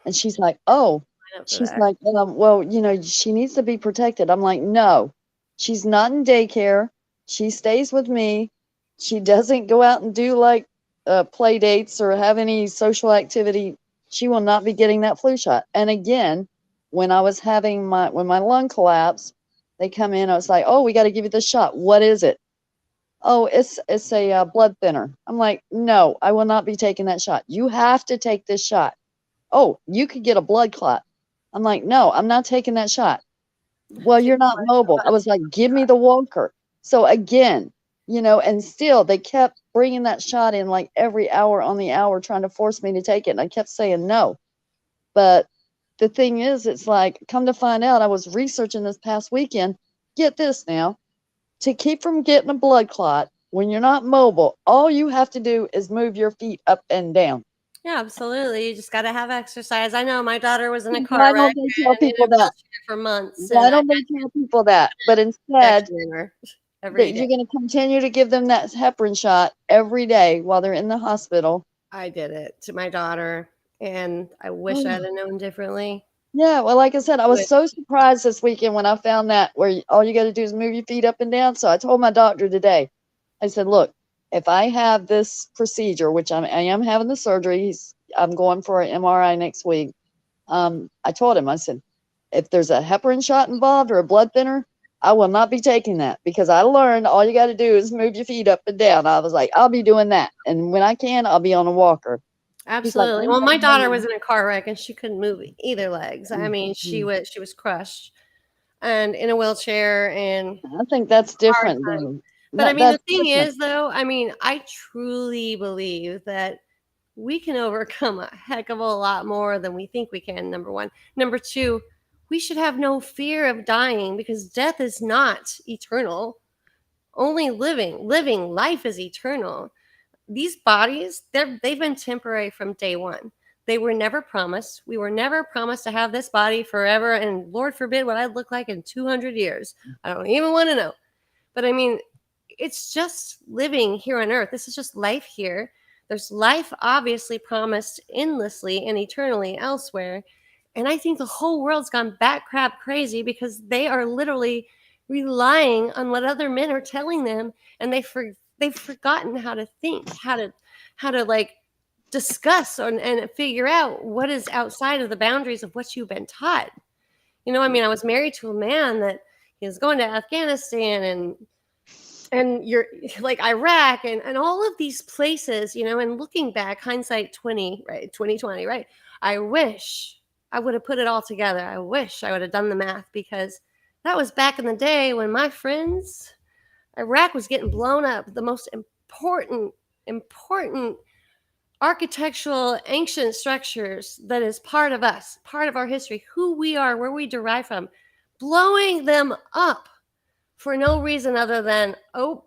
And she's like, "Oh," she's like, "Well, she needs to be protected." I'm like, "No, she's not in daycare. She stays with me. She doesn't go out and do like play dates or have any social activity. She will not be getting that flu shot." And again, when I was having when my lung collapsed, they come in. I was like, "Oh, we got to give you the shot. What is it?" "Oh, it's a blood thinner." I'm like, "No, I will not be taking that shot. You have to take this shot." "Oh, you could get a blood clot." I'm like, "No, I'm not taking that shot." "Well, you're not mobile." I was like, "Give me the walker." So again, and still they kept bringing that shot in like every hour on the hour, trying to force me to take it. And I kept saying no. But the thing is, it's like, come to find out, I was researching this past weekend. Get this now. To keep from getting a blood clot when you're not mobile, all you have to do is move your feet up and down. Yeah, absolutely. You just got to have exercise. I know my daughter was in a car Why wreck don't they tell and in people a that? wheelchair for months, Why and I don't they tell people that? But instead, texted her every that day. you're going to continue to give them that heparin shot every day while they're in the hospital. I did it to my daughter, and I wish I'd have known differently. Yeah, well, like I said, I was Wish. so surprised this weekend when I found that where all you got to do is move your feet up and down. So I told my doctor today, I said, "Look, if I have this procedure, which I am having the surgery, I'm going for an MRI next week." I told him, I said, "If there's a heparin shot involved or a blood thinner, I will not be taking that because I learned all you got to do is move your feet up and down." I was like, "I'll be doing that. And when I can, I'll be on a walker." He's like, Absolutely. "I'm Well, my gonna daughter have was in a car wreck and she couldn't move either legs. I mean, you-" she was crushed and in a wheelchair and I think that's hard different time. than But I that. mean, the That's thing different. is, though, I mean, I truly believe that we can overcome a heck of a lot more than we think we can. Number one. Number two, we should have no fear of dying because death is not eternal. Only living life is eternal. These bodies, they've been temporary from day one. They were never promised. We were never promised to have this body forever, and Lord forbid what I'd look like in 200 years. I don't even want to know. But I mean, it's just living here on earth. This is just life here. There's life obviously promised endlessly and eternally elsewhere. And I think the whole world's gone bat crap crazy because they are literally relying on what other men are telling them, and they've forgotten how to think, how to like discuss and figure out what is outside of the boundaries of what you've been taught. I mean, I was married to a man that he was going to Afghanistan and you're like Iraq and all of these places, and looking back, hindsight 20, right? 2020, right? I wish I would have put it all together. I wish I would have done the math because that was back in the day when my friends, Iraq was getting blown up. The most important architectural ancient structures that is part of us, part of our history, who we are, where we derive from, blowing them up for no reason other than, oh,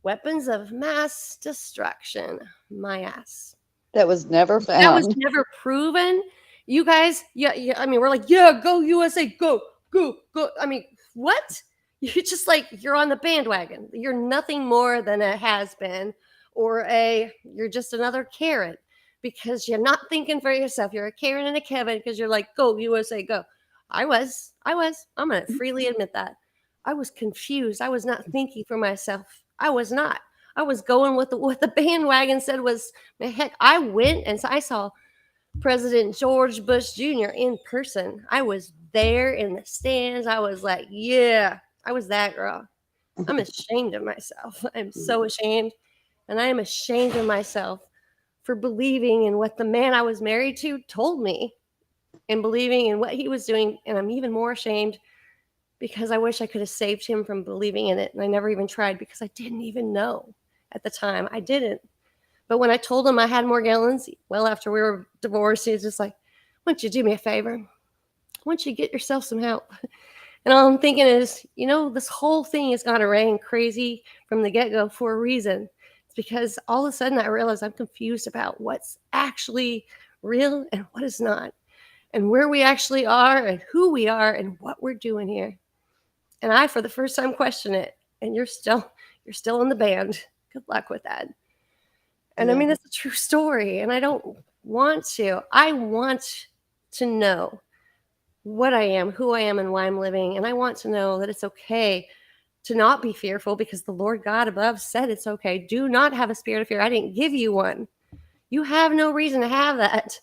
weapons of mass destruction. My ass. That was never That was found. never proven. You guys, yeah, yeah. I mean, we're like, yeah, go USA, go, go, go. I mean, what? You're just like you're on the bandwagon. You're nothing more than a has been, or a you're just another Karen because you're not thinking for yourself. You're a Karen and a Kevin because you're like, go USA, go. I was. I'm gonna freely admit that. I was confused. I was not thinking for myself. I was not. I was going with what the bandwagon said was. Heck, I went and I saw President George Bush Jr. in person. I was there in the stands. I was like, yeah, I was that girl. I'm ashamed of myself. I'm so ashamed. And I am ashamed of myself for believing in what the man I was married to told me and believing in what he was doing. And I'm even more ashamed because I wish I could have saved him from believing in it. And I never even tried because I didn't even know at the time. I didn't. But when I told him I had Morgellons, well, after we were divorced, he was just like, why don't you do me a favor? Why don't you get yourself some help? And all I'm thinking is, this whole thing has gone array and crazy from the get go for a reason. It's because all of a sudden I realize I'm confused about what's actually real and what is not, and where we actually are and who we are and what we're doing here. And I, for the first time, question it. And you're still in the band. Good luck with that. And I Yeah. mean, it's a true story. And I don't want to. I want to know what I am, who I am, and why I'm living. And I want to know that it's okay to not be fearful because the Lord God above said it's okay. Do not have a spirit of fear. I didn't give you one. You have no reason to have that.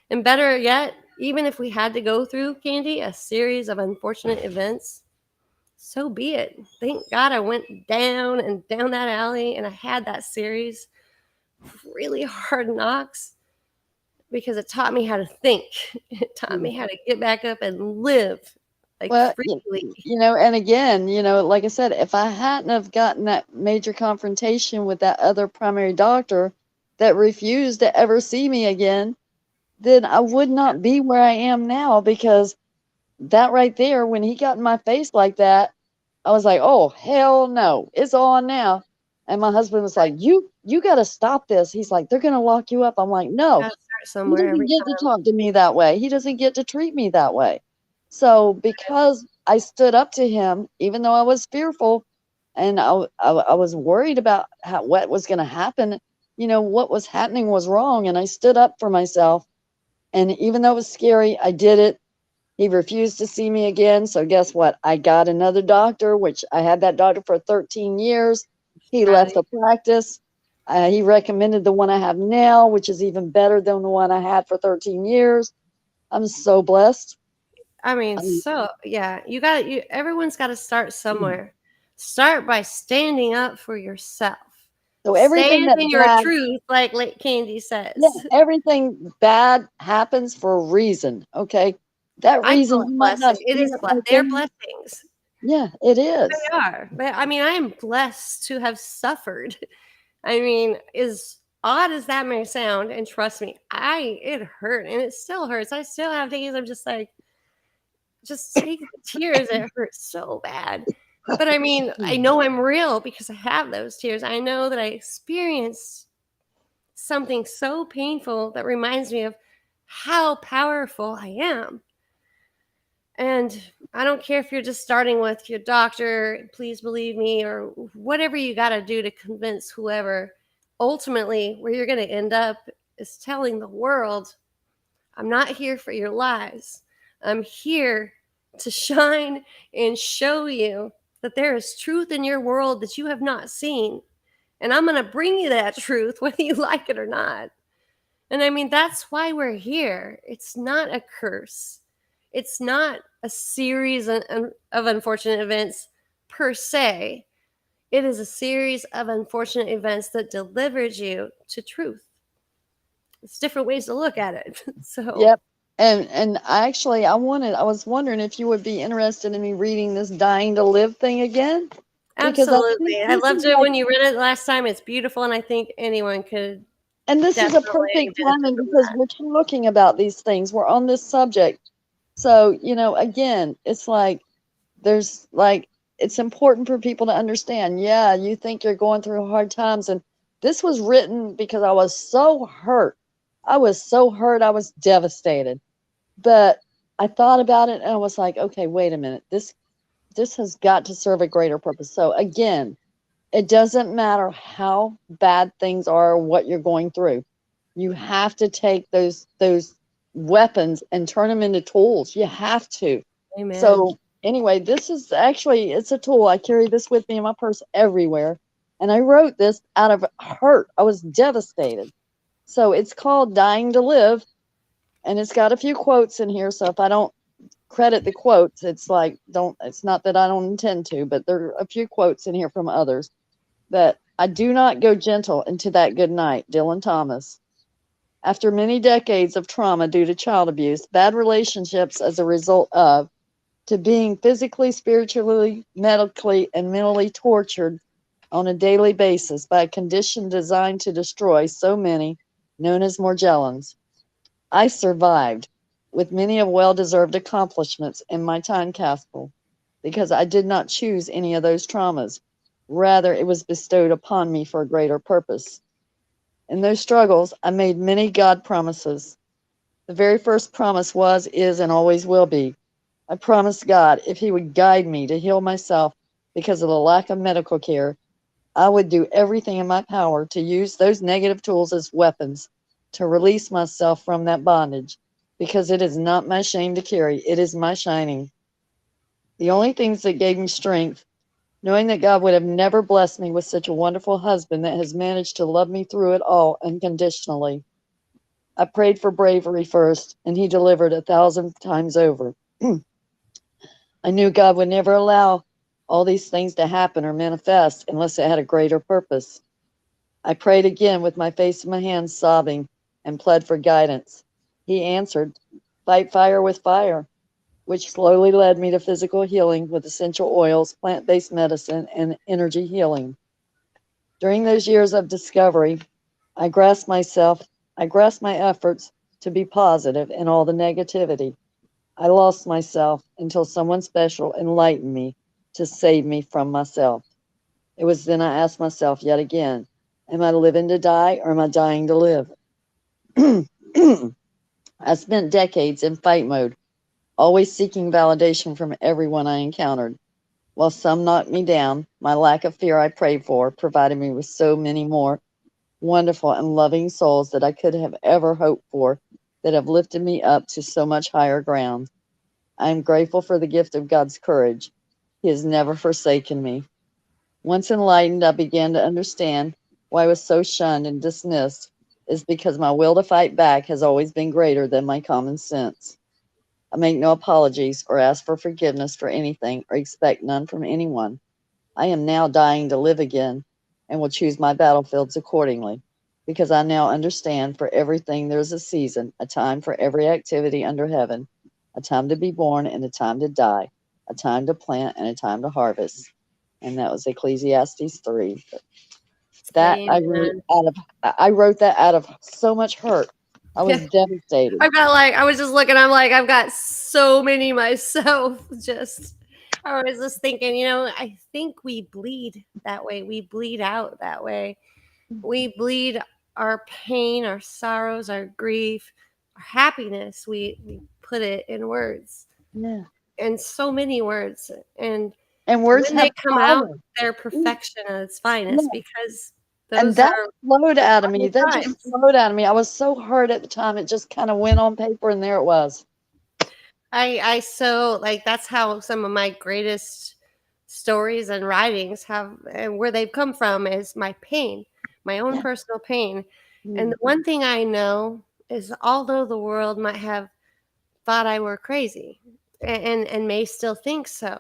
And better yet, even if we had to go through, Candy, a series of unfortunate events, so be it. Thank God I went down and down that alley and I had that series of really hard knocks because it taught me how to think. It taught me how to get back up and live like Well, freely. and again, like I said, if I hadn't have gotten that major confrontation with that other primary doctor that refused to ever see me again, then I would not be where I am now, because that right there, when he got in my face like that, I was like, "Oh, hell no. It's on now." And my husband was like, "You got to stop this." He's like, "They're going to lock you up." I'm like, "No. Gotta start He somewhere doesn't every get to time. talk to me that way. He doesn't get to treat me that way." So because I stood up to him, even though I was fearful and I was worried about what was going to happen, what was happening was wrong. And I stood up for myself. And even though it was scary, I did it. He refused to see me again. So guess what? I got another doctor, which I had that doctor for 13 years. He Proud of left you. the practice. He recommended the one I have now, which is even better than the one I had for 13 years. I'm so blessed. I mean, Um, so yeah, everyone's got to start mm. somewhere. Start by standing up for yourself. So everything Stand that in your bad, truth, like Candy yeah, says. everything bad happens for a reason. Okay. That I reason call it you might not blessing. It see is it right they are then. blessings. Yeah, it is. They are. But I mean, I am blessed to have suffered. I mean, as odd as that may sound, and trust me, it hurt and it still hurts. I still have days I'm just like, just take the tears. It hurts so bad. But I mean, I Mm. know I'm real because I have those tears. I know that I experienced something so painful that reminds me of how powerful I am. And I don't care if you're just starting with your doctor, please believe me, or whatever you got to do to convince whoever. Ultimately, where you're going to end up is telling the world, I'm not here for your lies. I'm here to shine and show you that there is truth in your world that you have not seen. And I'm going to bring you that truth, whether you like it or not. And I mean, that's why we're here. It's not a curse. It's not a series of unfortunate events per se. It is a series of unfortunate events that delivered you to truth. It's different ways to look at it. So, Yep. And I was wondering if you would be interested in me reading this Dying to Live thing again, because I think absolutely. I this loved is it like, when you read it last time. It's beautiful, and I think anyone could and this is a definitely perfect benefit timing from because that. we're talking about these things. We're on this subject. So, again, it's like there's like it's important for people to understand. Yeah, you think you're going through hard times, and this was written because I was so hurt. I was so hurt. I was devastated. But I thought about it and I was like, okay, wait a minute. This has got to serve a greater purpose. So again, it doesn't matter how bad things are, what you're going through. You have to take those weapons and turn them into tools. You have to. Amen. So anyway, this is actually it's a tool. I carry this with me in my purse everywhere. And I wrote this out of hurt. I was devastated. So it's called Dying to Live, and it's got a few quotes in here. So if I don't credit the quotes, it's like don't it's not that I don't intend to, but there are a few quotes in here from others that I do not go gentle into that good night, Dylan Thomas. After many decades of trauma due to child abuse, bad relationships as a result of, to being physically, spiritually, medically, and mentally tortured on a daily basis by a condition designed to destroy so many, known as Morgellons. I survived with many of well deserved accomplishments in my time capsule because I did not choose any of those traumas. Rather, it was bestowed upon me for a greater purpose. In those struggles, I made many God promises. The very first promise was, is, and always will be. I promised God if He would guide me to heal myself because of the lack of medical care, I would do everything in my power to use those negative tools as weapons to release myself from that bondage because it is not my shame to carry, it is my shining. The only things that gave me strength, knowing that God would have never blessed me with such a wonderful husband that has managed to love me through it all unconditionally. I prayed for bravery first, and He delivered 1,000 times over. I knew God would never allow all these things to happen or manifest unless it had a greater purpose. I prayed again with my face in my hands, sobbing, and pled for guidance. He answered, fight fire with fire, which slowly led me to physical healing with essential oils, plant based medicine, and energy healing. During those years of discovery, I grasped myself, I grasped my efforts to be positive in all the negativity. I lost myself until someone special enlightened me to save me from myself. It was then I asked myself yet again, am I living to die or am I dying to live? I spent decades in fight mode, always seeking validation from everyone I encountered. While some knocked me down, my lack of fear I prayed for provided me with so many more wonderful and loving souls that I could have ever hoped for that have lifted me up to so much higher ground. I am grateful for the gift of God's courage. He has never forsaken me. Once enlightened, I began to understand why I was so shunned and dismissed is because my will to fight back has always been greater than my common sense. I make no apologies or ask for forgiveness for anything or expect none from anyone. I am now dying to live again and will choose my battlefields accordingly because I now understand for everything there's a season, a time for every activity under heaven, a time to be born and a time to die, a time to plant and a time to harvest. And that was Ecclesiastes 3. That Amen. I wrote that out of so much hurt. I Yeah. was devastated. I've got like I was just looking, I'm like, I've got so many myself. Just I was just thinking, I think we bleed that way. We bleed out that way. We bleed our pain, our sorrows, our grief, our happiness. We put it in words. Yeah. And so many words. And And words when have they come out, power. they're Mm, perfection at its yeah. finest because And those that are flowed out of me. hard That just times. flowed out of me. I was so hurt at the time. It just kind of went on paper and there it was. I so like that's how some of my greatest stories and writings have and where they've come from is my pain, my own Yeah. personal pain. And Mm. the one thing I know is although the world might have thought I were crazy and may still think so,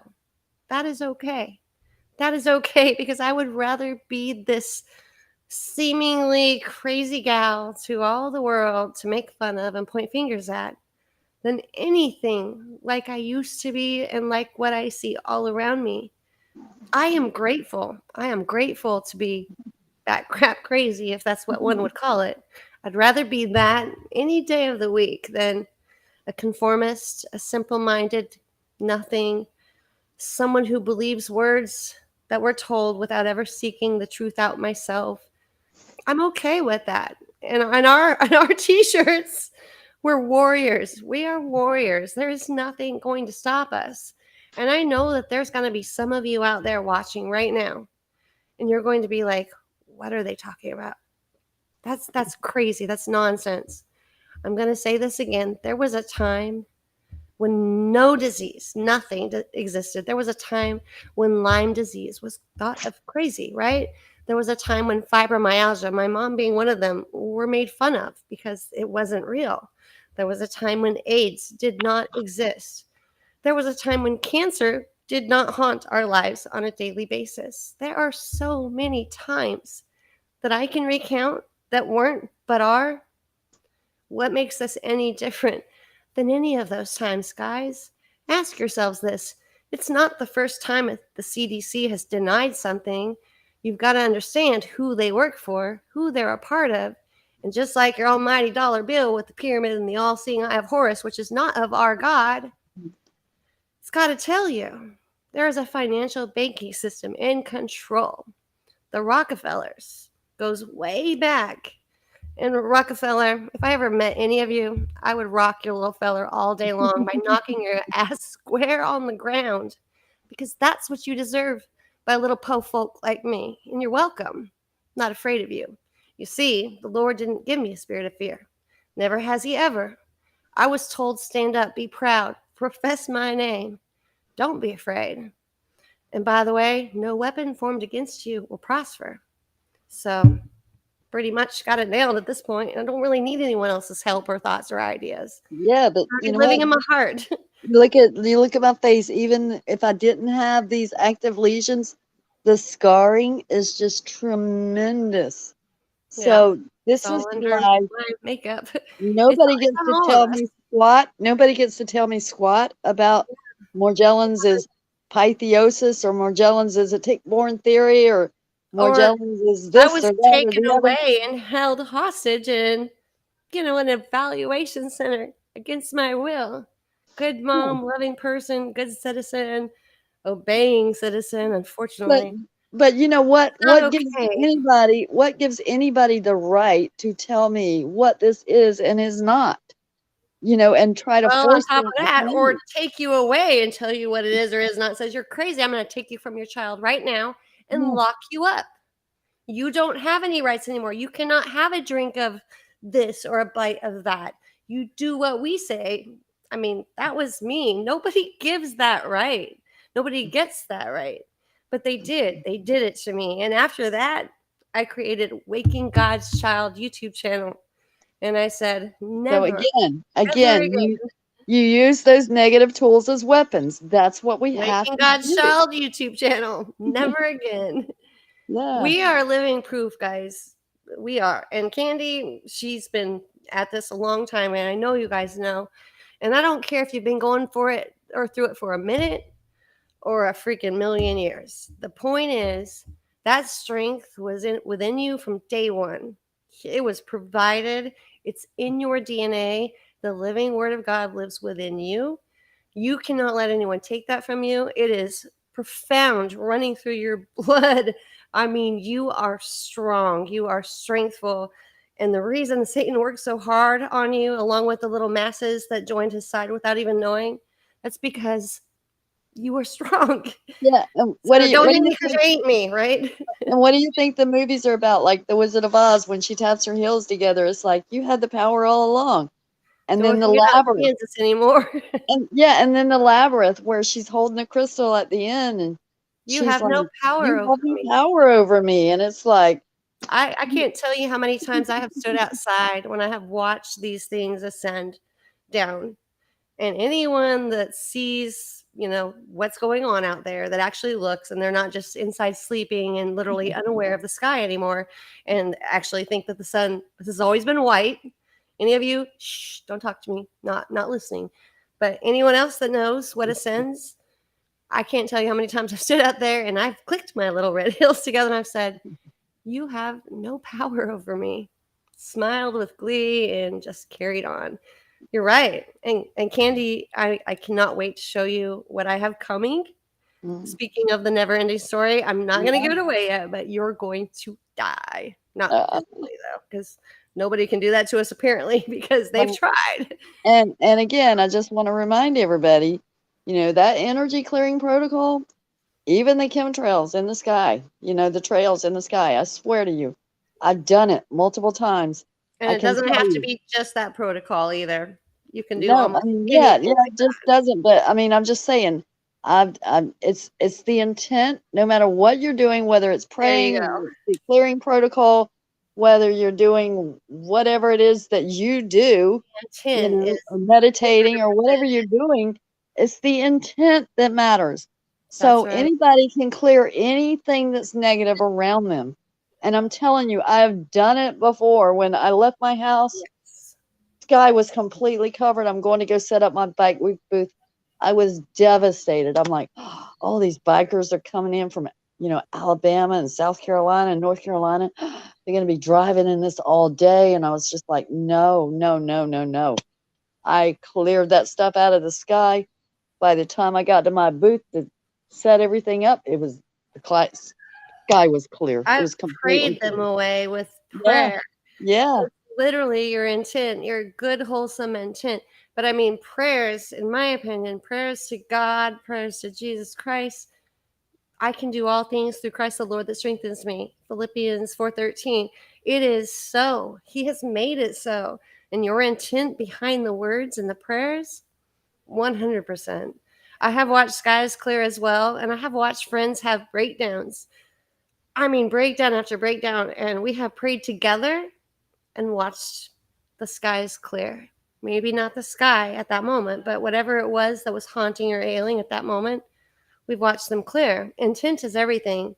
that is okay. That is okay because I would rather be this seemingly crazy gal to all the world to make fun of and point fingers at than anything like I used to be and like what I see all around me. I am grateful. I am grateful to be that crap crazy, if that's what one would call it. I'd rather be that any day of the week than a conformist, a simple minded, nothing, someone who believes words that we're told without ever seeking the truth out myself. I'm okay with that. And on our t-shirts, we're warriors. We are warriors. There is nothing going to stop us. And I know that there's going to be some of you out there watching right now, and you're going to be like, what are they talking about? That's crazy. That's nonsense. I'm going to say this again. There was a time when no disease, nothing existed. There was a time when Lyme disease was thought of crazy, right? There was a time when fibromyalgia, my mom being one of them, were made fun of because it wasn't real. There was a time when AIDS did not exist. There was a time when cancer did not haunt our lives on a daily basis. There are so many times that I can recount that weren't but are. What makes us any different than any of those times, guys? Ask yourselves this. It's not the first time the CDC has denied something. You've got to understand who they work for, who they're a part of. And just like your almighty dollar bill with the pyramid and the all seeing eye of Horus, which is not of our God, it's got to tell you there is a financial banking system in control. The Rockefellers goes way back. And Rockefeller, if I ever met any of you, I would rock your little feller all day long by knocking your ass square on the ground, because that's what you deserve by little po folk like me. And you're welcome. I'm not afraid of you. You see, the Lord didn't give me a spirit of fear. Never has he ever. I was told, stand up, be proud, profess my name. Don't be afraid. And by the way, no weapon formed against you will prosper. So pretty much got it nailed at this point. I don't really need anyone else's help or thoughts or ideas. Yeah, but you know Living what? in my heart. You look at my face. Even if I didn't have these active lesions, the scarring is just tremendous. Yeah, So it's this all is under why my makeup. nobody It's gets on to all of tell us. me squat. Nobody gets to tell me squat about Morgellons is pythiosis, or Morgellons is a tick-borne theory, or Or Morgellons is I this was or that or taken the other. away and held hostage in, an evaluation center against my will. Good Yeah. mom, loving person, good citizen, obeying citizen. But Unfortunately, you know what? not okay. What gives anybody the right to tell me what this is and is not? And try to Well, on force top that of that, upon or me. take you away and tell you what it is or is not, says you're crazy. I'm going to take you from your child right now and Yeah. lock you up. You don't have any rights anymore. You cannot have a drink of this or a bite of that. You do what we say. I mean, that was me. Nobody gives that right. Nobody gets that right. But they did. They did it to me. And after that, I created Waking God's Child YouTube channel. And I said, So never, ever again, again. you use those negative tools as weapons. That's what we have Waking to God's do. Child YouTube channel. Never again. Yeah. We are living proof, guys. We are. And Candy, she's been at this a long time, and I know you guys know. And I don't care if you've been going for it or through it for a minute or a freaking million years. The point is that strength was within you from day one. It was provided. It's in your DNA. The living word of God lives within you. You cannot let anyone take that from you. It is profound, running through your blood. I mean, you are strong, you are strengthful. And the reason Satan worked so hard on you, along with the little masses that joined his side without even knowing, that's because you were strong. Yeah. And So don't hate me because you hate me, right? what do you think the movies are about? Like The Wizard of Oz, when she taps her heels together, it's like you had the power all along. And then the You're not labyrinth. Kansas anymore. And then the labyrinth where she's holding the crystal at the end, and You she's have like, no power "You over have no me. power over me." And it's like, I can't tell you how many times I have stood outside when I have watched these things ascend down. And anyone that sees, what's going on out there, that actually looks, and they're not just inside sleeping and literally unaware of the sky anymore, and actually think that the sun, this has always been white. Any of you, shh, don't talk to me, not listening. But anyone else that knows what ascends, I can't tell you how many times I've stood out there and I've clicked my little red heels together and I've said, you have no power over me. Smiled with glee and just carried on. You're right. And Candy, I cannot wait to show you what I have coming. mm, Speaking of the never ending story, I'm not going to yeah, give it away yet, but you're going to die. Not uh, physically, though, because Nobody can do that to us apparently because they've Um, tried. and again, I just want to remind everybody, that energy clearing protocol, even the chemtrails in the sky, the trails in the sky, I swear to you, I've done it multiple times. And I it can doesn't tell have to you. be just that protocol either. You can do No, I almost mean, yeah, anything yeah, like it just doesn't. But I mean, I'm just saying, it's the intent. No matter what you're doing, whether it's there you praying, go. whether it's the clearing protocol, whether you're doing whatever it is that you do, Intent is or meditating or 100%. whatever you're doing, it's the intent that matters. That's So right. anybody can clear anything that's negative around them. And I'm telling you, I've done it before. When I left my house, Yes. sky was completely covered. I'm going to go set up my bike week booth. I was devastated. I'm like, oh, all these bikers are coming in from, Alabama and South Carolina and North Carolina. They're going to be driving in this all day. And I was just like, no, no, no, no, no. I cleared that stuff out of the sky. By the time I got to my booth to set everything up, the sky was clear. It I've was completely prayed them clear. away with Yeah, prayer. yeah, It's literally your intent, your good, wholesome intent. But I mean, prayers, in my opinion, prayers to God, prayers to Jesus Christ. I can do all things through Christ the Lord that strengthens me. Philippians 4:13. It is so. He has made it so. And your intent behind the words and the prayers, 100%. I have watched skies clear as well, and I have watched friends have breakdowns. I mean, breakdown after breakdown, and we have prayed together and watched the skies clear. Maybe not the sky at that moment, but whatever it was that was haunting or ailing at that moment, we've watched them clear. Intent is everything.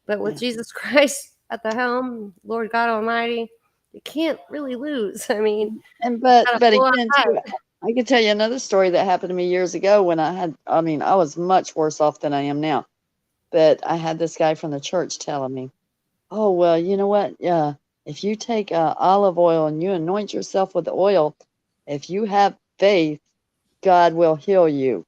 But with yeah. Jesus Christ at the helm, Lord God Almighty, you can't really lose. I mean, And you but gotta but pull on again too, tight. I could tell you another story that happened to me years ago when I was much worse off than I am now. But I had this guy from the church telling me, "Oh, well, you know what? Yeah, if you take olive oil and you anoint yourself with the oil, if you have faith, God will heal you."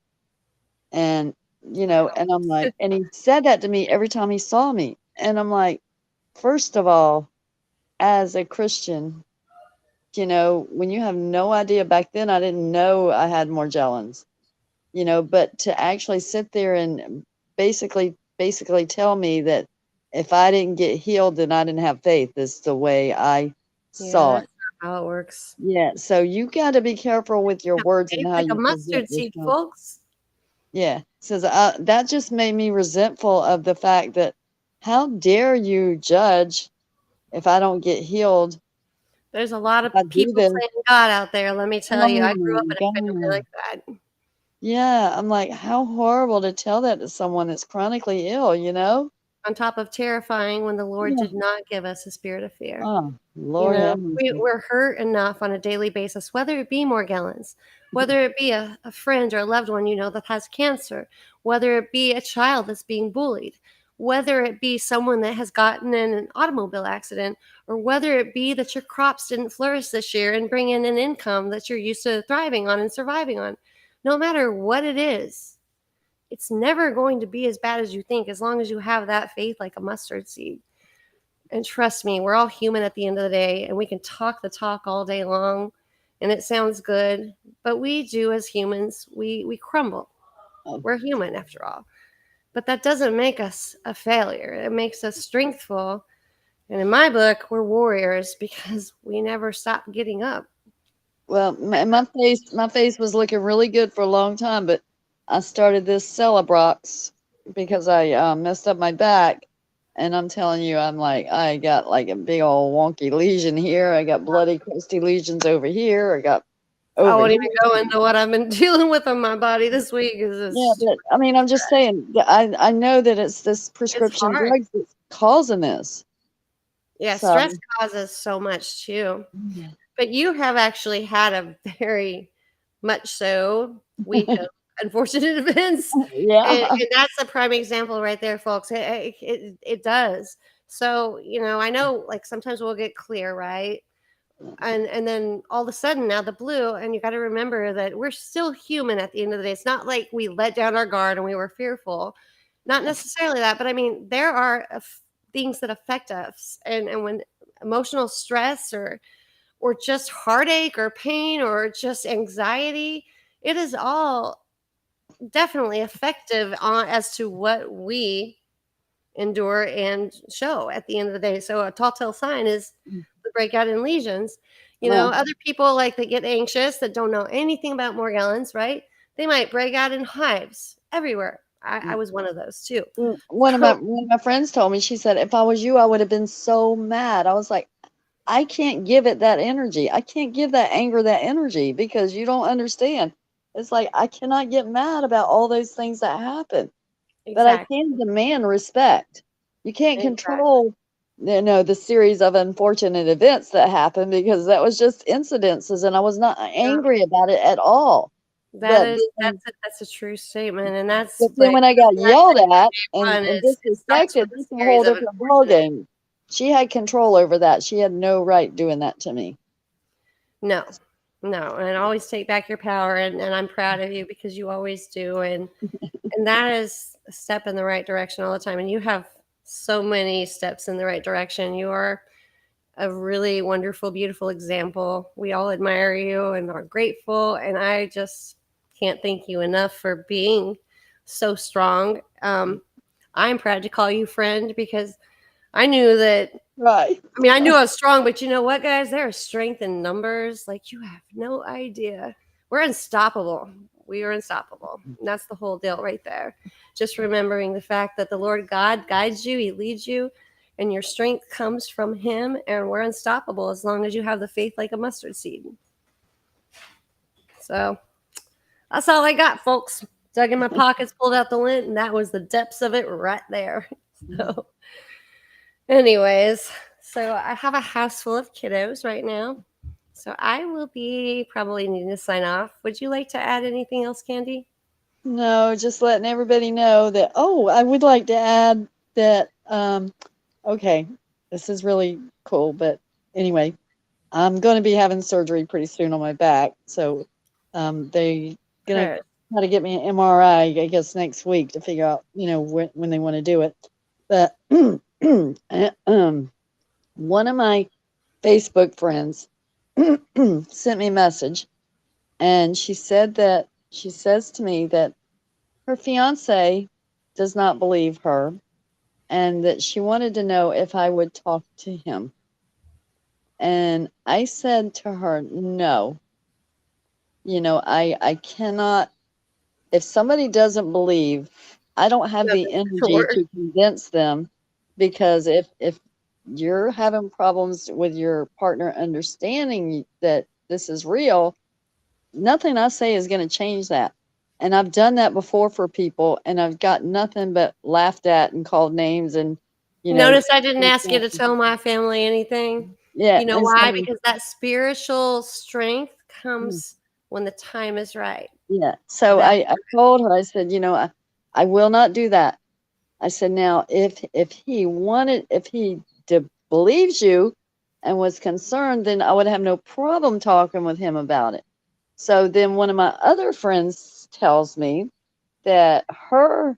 And and I'm like, and he said that to me every time he saw me. And I'm like, first of all, as a Christian, when you have no idea, back then I didn't know I had Morgellons, but to actually sit there and basically tell me that if I didn't get healed, then I didn't have faith is the way I Yeah, saw that's it. not how it works. Yeah. So you got to be careful with your words and Faith how like a you present mustard seed, yourself. folks. Yeah. Says that just made me resentful of the fact that how dare you judge if I don't get healed, There's a lot if of I do people this. playing God out there, let me tell you. I Oh grew my up in a family God. like that. Yeah, I'm like, how horrible to tell that to someone that's chronically ill, you know? On top of terrifying when the Lord Yeah. did not give us a spirit of fear. Oh, You Lord know, have mercy. we're hurt enough on a daily basis, whether it be Morgellons, whether it be a friend or a loved one you know that has cancer, whether it be a child that's being bullied, whether it be someone that has gotten in an automobile accident, or whether it be that your crops didn't flourish this year and bring in an income that you're used to thriving on and surviving on. No matter what it is, it's never going to be as bad as you think as long as you have that faith like a mustard seed. And trust me, we're all human at the end of the day, and we can talk the talk all day long, and it sounds good, but we do as humans, we crumble. Oh, We're human after all. But that doesn't make us a failure. It makes us strengthful. And in my book, we're warriors because we never stop getting up. well, my face was looking really good for a long time, but I started this Celebrox because I messed up my back, and I'm telling you, I got like a big old wonky lesion here. I got bloody, crusty lesions over here. I got I over won't here. even go into what I've been dealing with on my body this week because Yeah, it's but I mean, I'm just saying, I know that it's this it's prescription hard. drugs that's causing this. Yeah, stress So, causes so much too. yeah. But you have actually had a very much so week of unfortunate events, Yeah. and that's a prime example right there, folks. It does. So I know like sometimes we'll get clear, right? And then all of a sudden now the blue, and you got to remember that we're still human at the end of the day. It's not like we let down our guard and we were fearful, not Yeah. necessarily that, but I mean there are things that affect us, and when emotional stress or or just heartache or pain or just anxiety, it is all definitely effective on as to what we endure and show at the end of the day. So a telltale sign is the breakout in lesions. Well, Other people like that get anxious that don't know anything about Morgellons, right? They might break out in hives everywhere. I was one of those too. one of my friends told me, she said, if I was you, I would have been so mad. I was like, I can't give it that energy. I can't give that anger that energy because you don't understand. It's like I cannot get mad about all those things that happen, but I Exactly. can demand respect. You can't Exactly. control, the series of unfortunate events that happen because that was just incidences, and I was not Yeah, angry about it at all. that But is then, that's a true statement, and that's but then like when I got that's yelled at one and is it starts disrespected, with a that's a whole series of different ball unfortunate. game. She had control over that. She had no right doing that to me. No, no, and always take back your power, and I'm proud of you because you always do, and that is a step in the right direction all the time. And you have so many steps in the right direction. You are a really wonderful, beautiful example. We all admire you and are grateful. And I just can't thank you enough for being so strong. I'm proud to call you friend because I knew that. Right. I mean, I knew I was strong, but you know what, guys? There is strength in numbers. Like, you have no idea. We're unstoppable. We are unstoppable. And that's the whole deal right there. Just remembering the fact that the Lord God guides you, He leads you, and your strength comes from Him, and we're unstoppable as long as you have the faith like a mustard seed. So that's all I got, folks. Dug in my pockets, pulled out the lint, and that was the depths of it right there. So, anyways, so I have a house full of kiddos right now. So I will be probably needing to sign off. Would you like to add anything else, Candy? No, just letting everybody know that, oh, I would like to add that, okay, this is really cool, but anyway, I'm going to be having surgery pretty soon on my back. So, they going to Good. try to get me an MRI, I guess, next week to figure out, when they want to do it. But, one of my Facebook friends sent me a message, and she says to me that her fiance does not believe her and that she wanted to know if I would talk to him. And I said to her, no, I cannot, if somebody doesn't believe, I don't have Yeah, the that's the energy word. to convince them, because if you're having problems with your partner understanding that this is real, nothing I say is going to change that. And I've done that before for people, and I've got nothing but laughed at and called names, and you know, Notice I didn't ask you to tell my family anything. yeah, You know and why? so Because that spiritual strength mm, comes when the time is right. yeah. So That I told her, I said, I will not do that. I said, now if he believes you and was concerned, then I would have no problem talking with him about it. So then one of my other friends tells me that her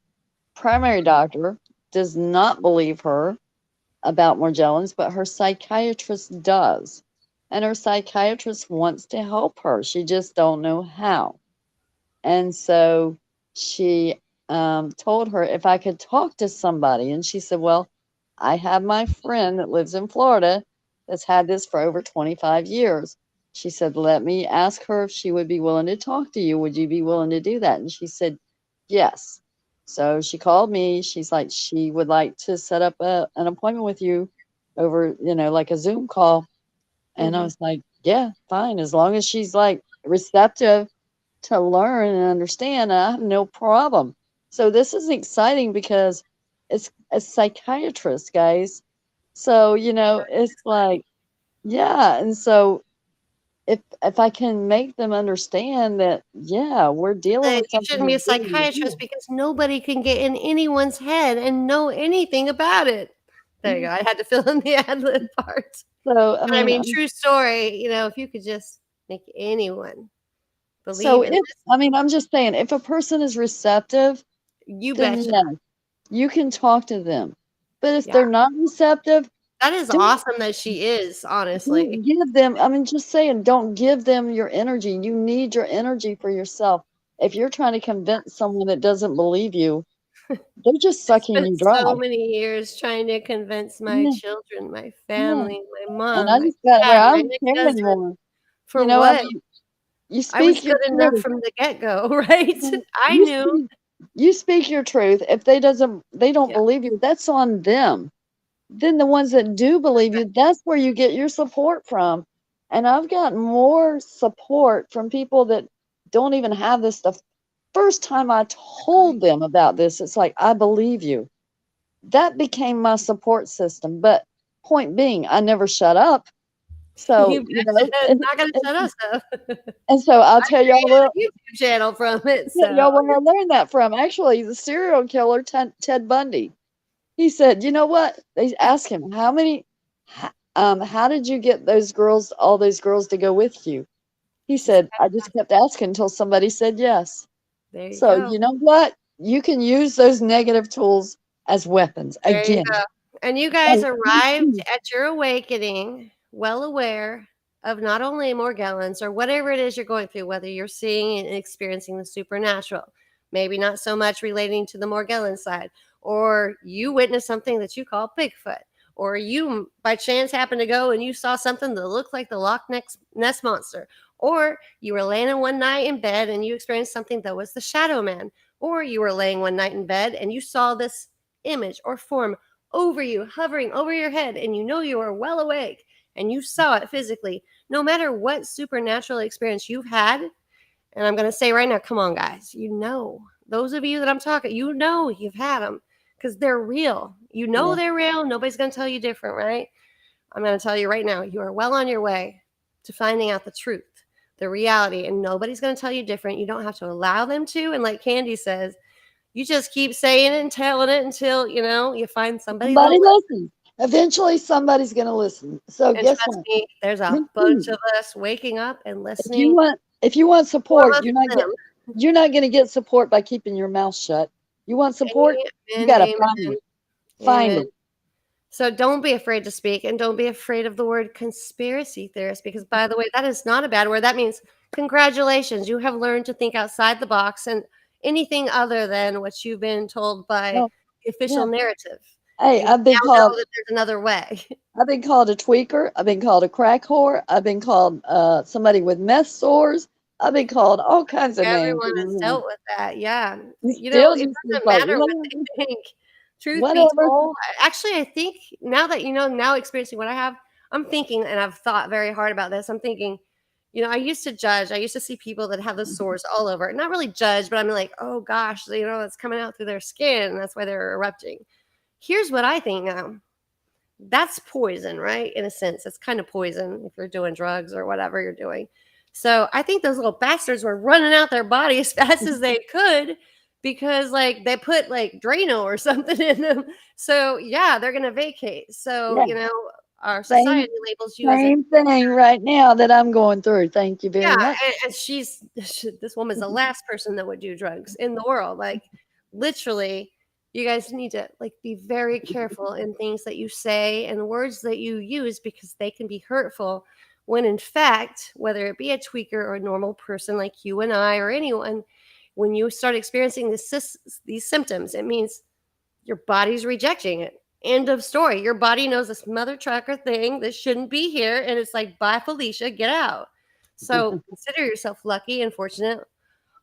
primary doctor does not believe her about Morgellons, but her psychiatrist does. And her psychiatrist wants to help her. She just don't know how. And so she told her if I could talk to somebody. And she said, well, I have my friend that lives in Florida that's had this for over 25 years. She said, let me ask her if she would be willing to talk to you. Would you be willing to do that? And she said, yes. So she called me. She's like, she would like to set up an appointment with you over, like a Zoom call. And I hmm was like, yeah, fine. As long as she's like receptive to learn and understand, I have no problem. So this is exciting because it's a psychiatrist, guys. So, it's like, yeah. And so if I can make them understand that, yeah, we're dealing that with you something shouldn't be a that's really psychiatrist real. because nobody can get in anyone's head and know anything about it. There you go. I had to fill in the ad lib part. So, I But I mean, mean, true story, if you could just make anyone so believe and if, I mean, I'm just saying, if a person is receptive, you then betcha. yes, you can talk to them. But if Yeah. they're not receptive, That is Don't awesome that she is, honestly. don't give them, I mean, just saying, don't give them your energy. You need your energy for yourself. If you're trying to convince someone that doesn't believe you, they're just I sucking spent you so dry. many years trying to convince my Yeah, children, my yeah. family, my And mom, I my just got where dad, I my don't care ex-husband. anymore. For I what? mean, you I was speak your good enough truth. from the get-go, right? Yeah. I You knew. speak you speak your truth. If they don't Yeah, believe you, that's on them. Then the ones that do believe you, that's where you get your support from. And I've gotten more support from people that don't even have this stuff. First time I exactly. told them about this, it's like, I believe you. That became my support system. But point being, I never shut up. So, You betcha. It's not gonna shut us up. and so I'll I tell y'all created what, a YouTube channel from it, yeah, so y'all where I learned that from. Actually, the serial killer Ted Bundy. He said, "You know what?" They asked him, how did you get those girls, all those girls to go with you?" He just said, "I just kept asking until somebody said yes." there you So, go. you know what? You can use those negative tools as weapons There you again. go. And you guys So, arrived at your awakening well aware of not only Morgellons or whatever it is you're going through, whether you're seeing and experiencing the supernatural, maybe not so much relating to the Morgellon side, or you witnessed something that you call Bigfoot, or you by chance happened to go and you saw something that looked like the Ness monster, or you were laying one night in bed and you experienced something that was the Shadow Man, or you were laying one night in bed and you saw this image or form over you, hovering over your head, and you know you are well awake and you saw it physically, no matter what supernatural experience you've had. And I'm going to say right now, come on, guys, you know, those of you that I'm talking, you know, you've had them because they're real. You know, yeah, they're real. Nobody's going to tell you different, right? I'm going to tell you right now, you are well on your way to finding out the truth, the reality, and nobody's going to tell you different. You don't have to allow them to. And like Candy says, you just keep saying it and telling it until, you know, you find somebody that'll somebody listen. listens. Eventually, somebody's going to listen. So, And guess trust what? me, there's a bunch of us waking up and listening. If you want More of support, us than them. you're not going to get support by keeping your mouth shut. You want support? You Amen, got to find amen, it. Find amen. it. So don't be afraid to speak and don't be afraid of the word conspiracy theorist because, by the way, that is not a bad word. That means congratulations. You have learned to think outside the box and anything other than what you've been told by Oh, the yeah. official narrative. Hey, You now know that there's another way. I've been called a tweaker. I've been called a crack whore. I've been called somebody with meth sores. I've been called all kinds of names Everyone has around dealt with that, yeah. here. You know, Still it just it's doesn't like matter what they think. Truth be whatever. told, actually, I think now that you know, now experiencing what I have, I'm thinking, and I've thought very hard about this. I'm thinking, you know, I used to judge. I used to see people that have the sores all over. Not really judge, but I'm like, oh gosh, you know, it's coming out through their skin, and that's why they're erupting. Here's what I think now. That's poison, right? In a sense, it's kind of poison if you're doing drugs or whatever you're doing. So I think those little bastards were running out their body as fast as they could because like they put like Drano or something in them. So yeah, they're gonna vacate. So Yeah, you know, our same society labels you as a same thing right now that I'm going through. Thank you yeah, very much. and this woman's the last person that would do drugs in the world. Like literally, you guys need to like be very careful in things that you say and words that you use because they can be hurtful. When in fact, whether it be a tweaker or a normal person like you and I or anyone, when you start experiencing these symptoms, it means your body's rejecting it. End of story. Your body knows this mother trucker thing that shouldn't be here, and it's like, bye, Felicia, get out. So consider yourself lucky and fortunate.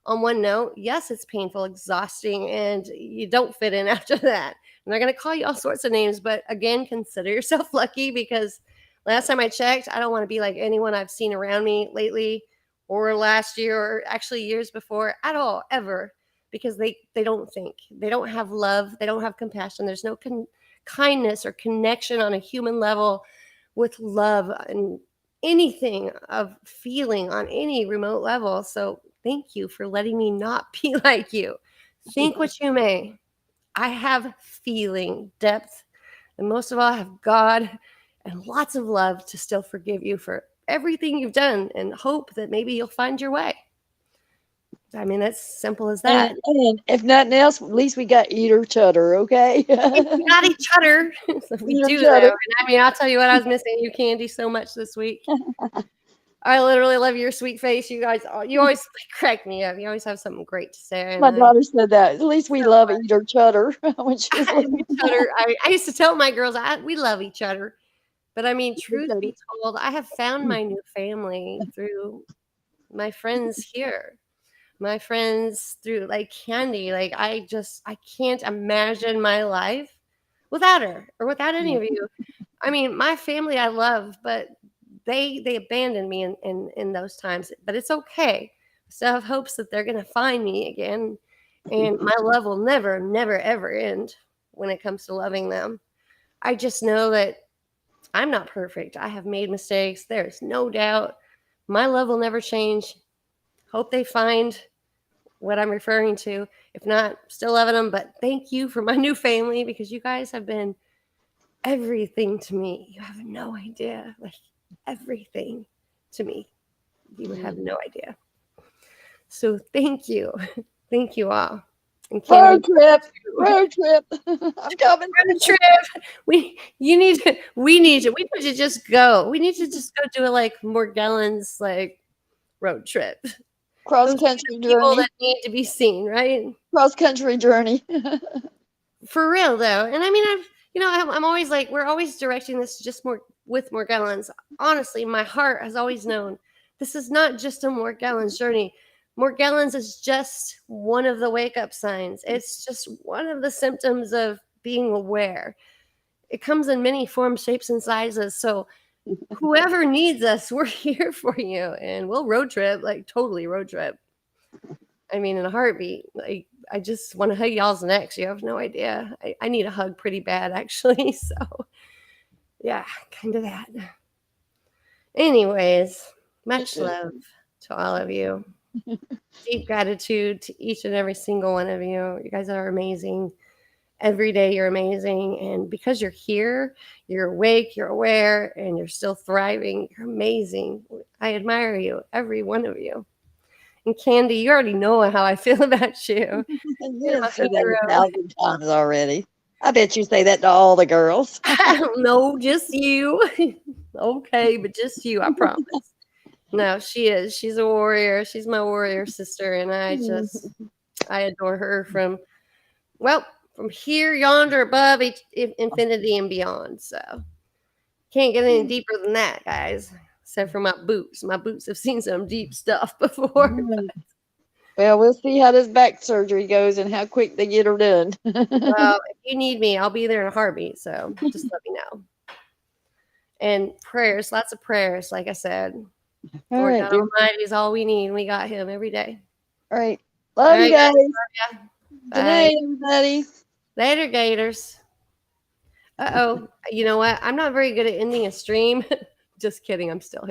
On one note, yes, it's painful, exhausting, and you don't fit in after that. And they're going to call you all sorts of names, but again, consider yourself lucky because last time I checked, I don't want to be like anyone I've seen around me lately or last year or actually years before at all, ever, because they don't think. They don't have love, they don't have compassion. There's no kindness or connection on a human level with love and anything of feeling on any remote level. So thank you for letting me not be like you. Think what you may. I have feeling, depth, and most of all, I have God and lots of love to still forgive you for everything you've done and hope that maybe you'll find your way. I mean, that's simple as that. And if nothing else, at least we got eater cheddar, okay? We got each other. We Eater do though. cheddar. And I mean, I'll tell you what, I was missing you, Candy, so much this week. I literally love your sweet face. You guys, you always crack me up. You always have something great to say. And My I daughter said that. At least we love eater cheddar when she was little. each other. I used to tell my girls, we love each other. But I mean, Eater truth cheddar. be told, I have found my new family through my friends here. My friends through like Candy. Like I can't imagine my life without her or without any of you. I mean, my family I love, but they abandoned me in those times. But it's okay. I still have hopes that they're gonna find me again. And my love will never, never, ever end when it comes to loving them. I just know that I'm not perfect. I have made mistakes. There's no doubt. My love will never change. Hope they find what I'm referring to. If not, still loving them. But thank you for my new family because you guys have been everything to me. You have no idea. Like everything to me. You have no idea. So thank you. Thank you all. And Road trip. Road trip. I'm coming. Road trip. We need to just go. We need to just go do a like Morgellons like road trip. Cross Those country people journey. that need to be seen, right? Cross country journey. For real though. And I mean I'm always like we're always directing this just more with Morgellons. Honestly, my heart has always known this is not just a Morgellons journey. Morgellons is just one of the wake up signs. It's just one of the symptoms of being aware. It comes in many forms, shapes, and sizes. So whoever needs us, we're here for you. And we'll road trip, like totally road trip. I mean, in a heartbeat. Like I just want to hug y'all's necks. You have no idea. I need a hug pretty bad, actually. So yeah, kind of that. Anyways, much love to all of you. Deep gratitude to each and every single one of you. You guys are amazing. Every day you're amazing. And because you're here, you're awake, you're aware, and you're still thriving, you're amazing. I admire you, every one of you. And Candy, you already know how I feel about you. You have said that 1,000 times already. I bet you say that to all the girls. I don't know, just you. Okay, but just you, I promise. No, she is. She's a warrior. She's my warrior sister, and I adore her from here, yonder, above, infinity and beyond. So can't get any deeper than that, guys. Except for my boots. My boots have seen some deep stuff before. Well, we'll see how this back surgery goes and how quick they get her done. Well, if you need me, I'll be there in a heartbeat. So just let me know. And prayers, lots of prayers, like I said. All Lord right, God dear. Almighty is all we need. We got Him every day. All right. Love you guys. Love ya. Good Bye. night, everybody. Later, Gators. You know what? I'm not very good at ending a stream. Just kidding. I'm still here.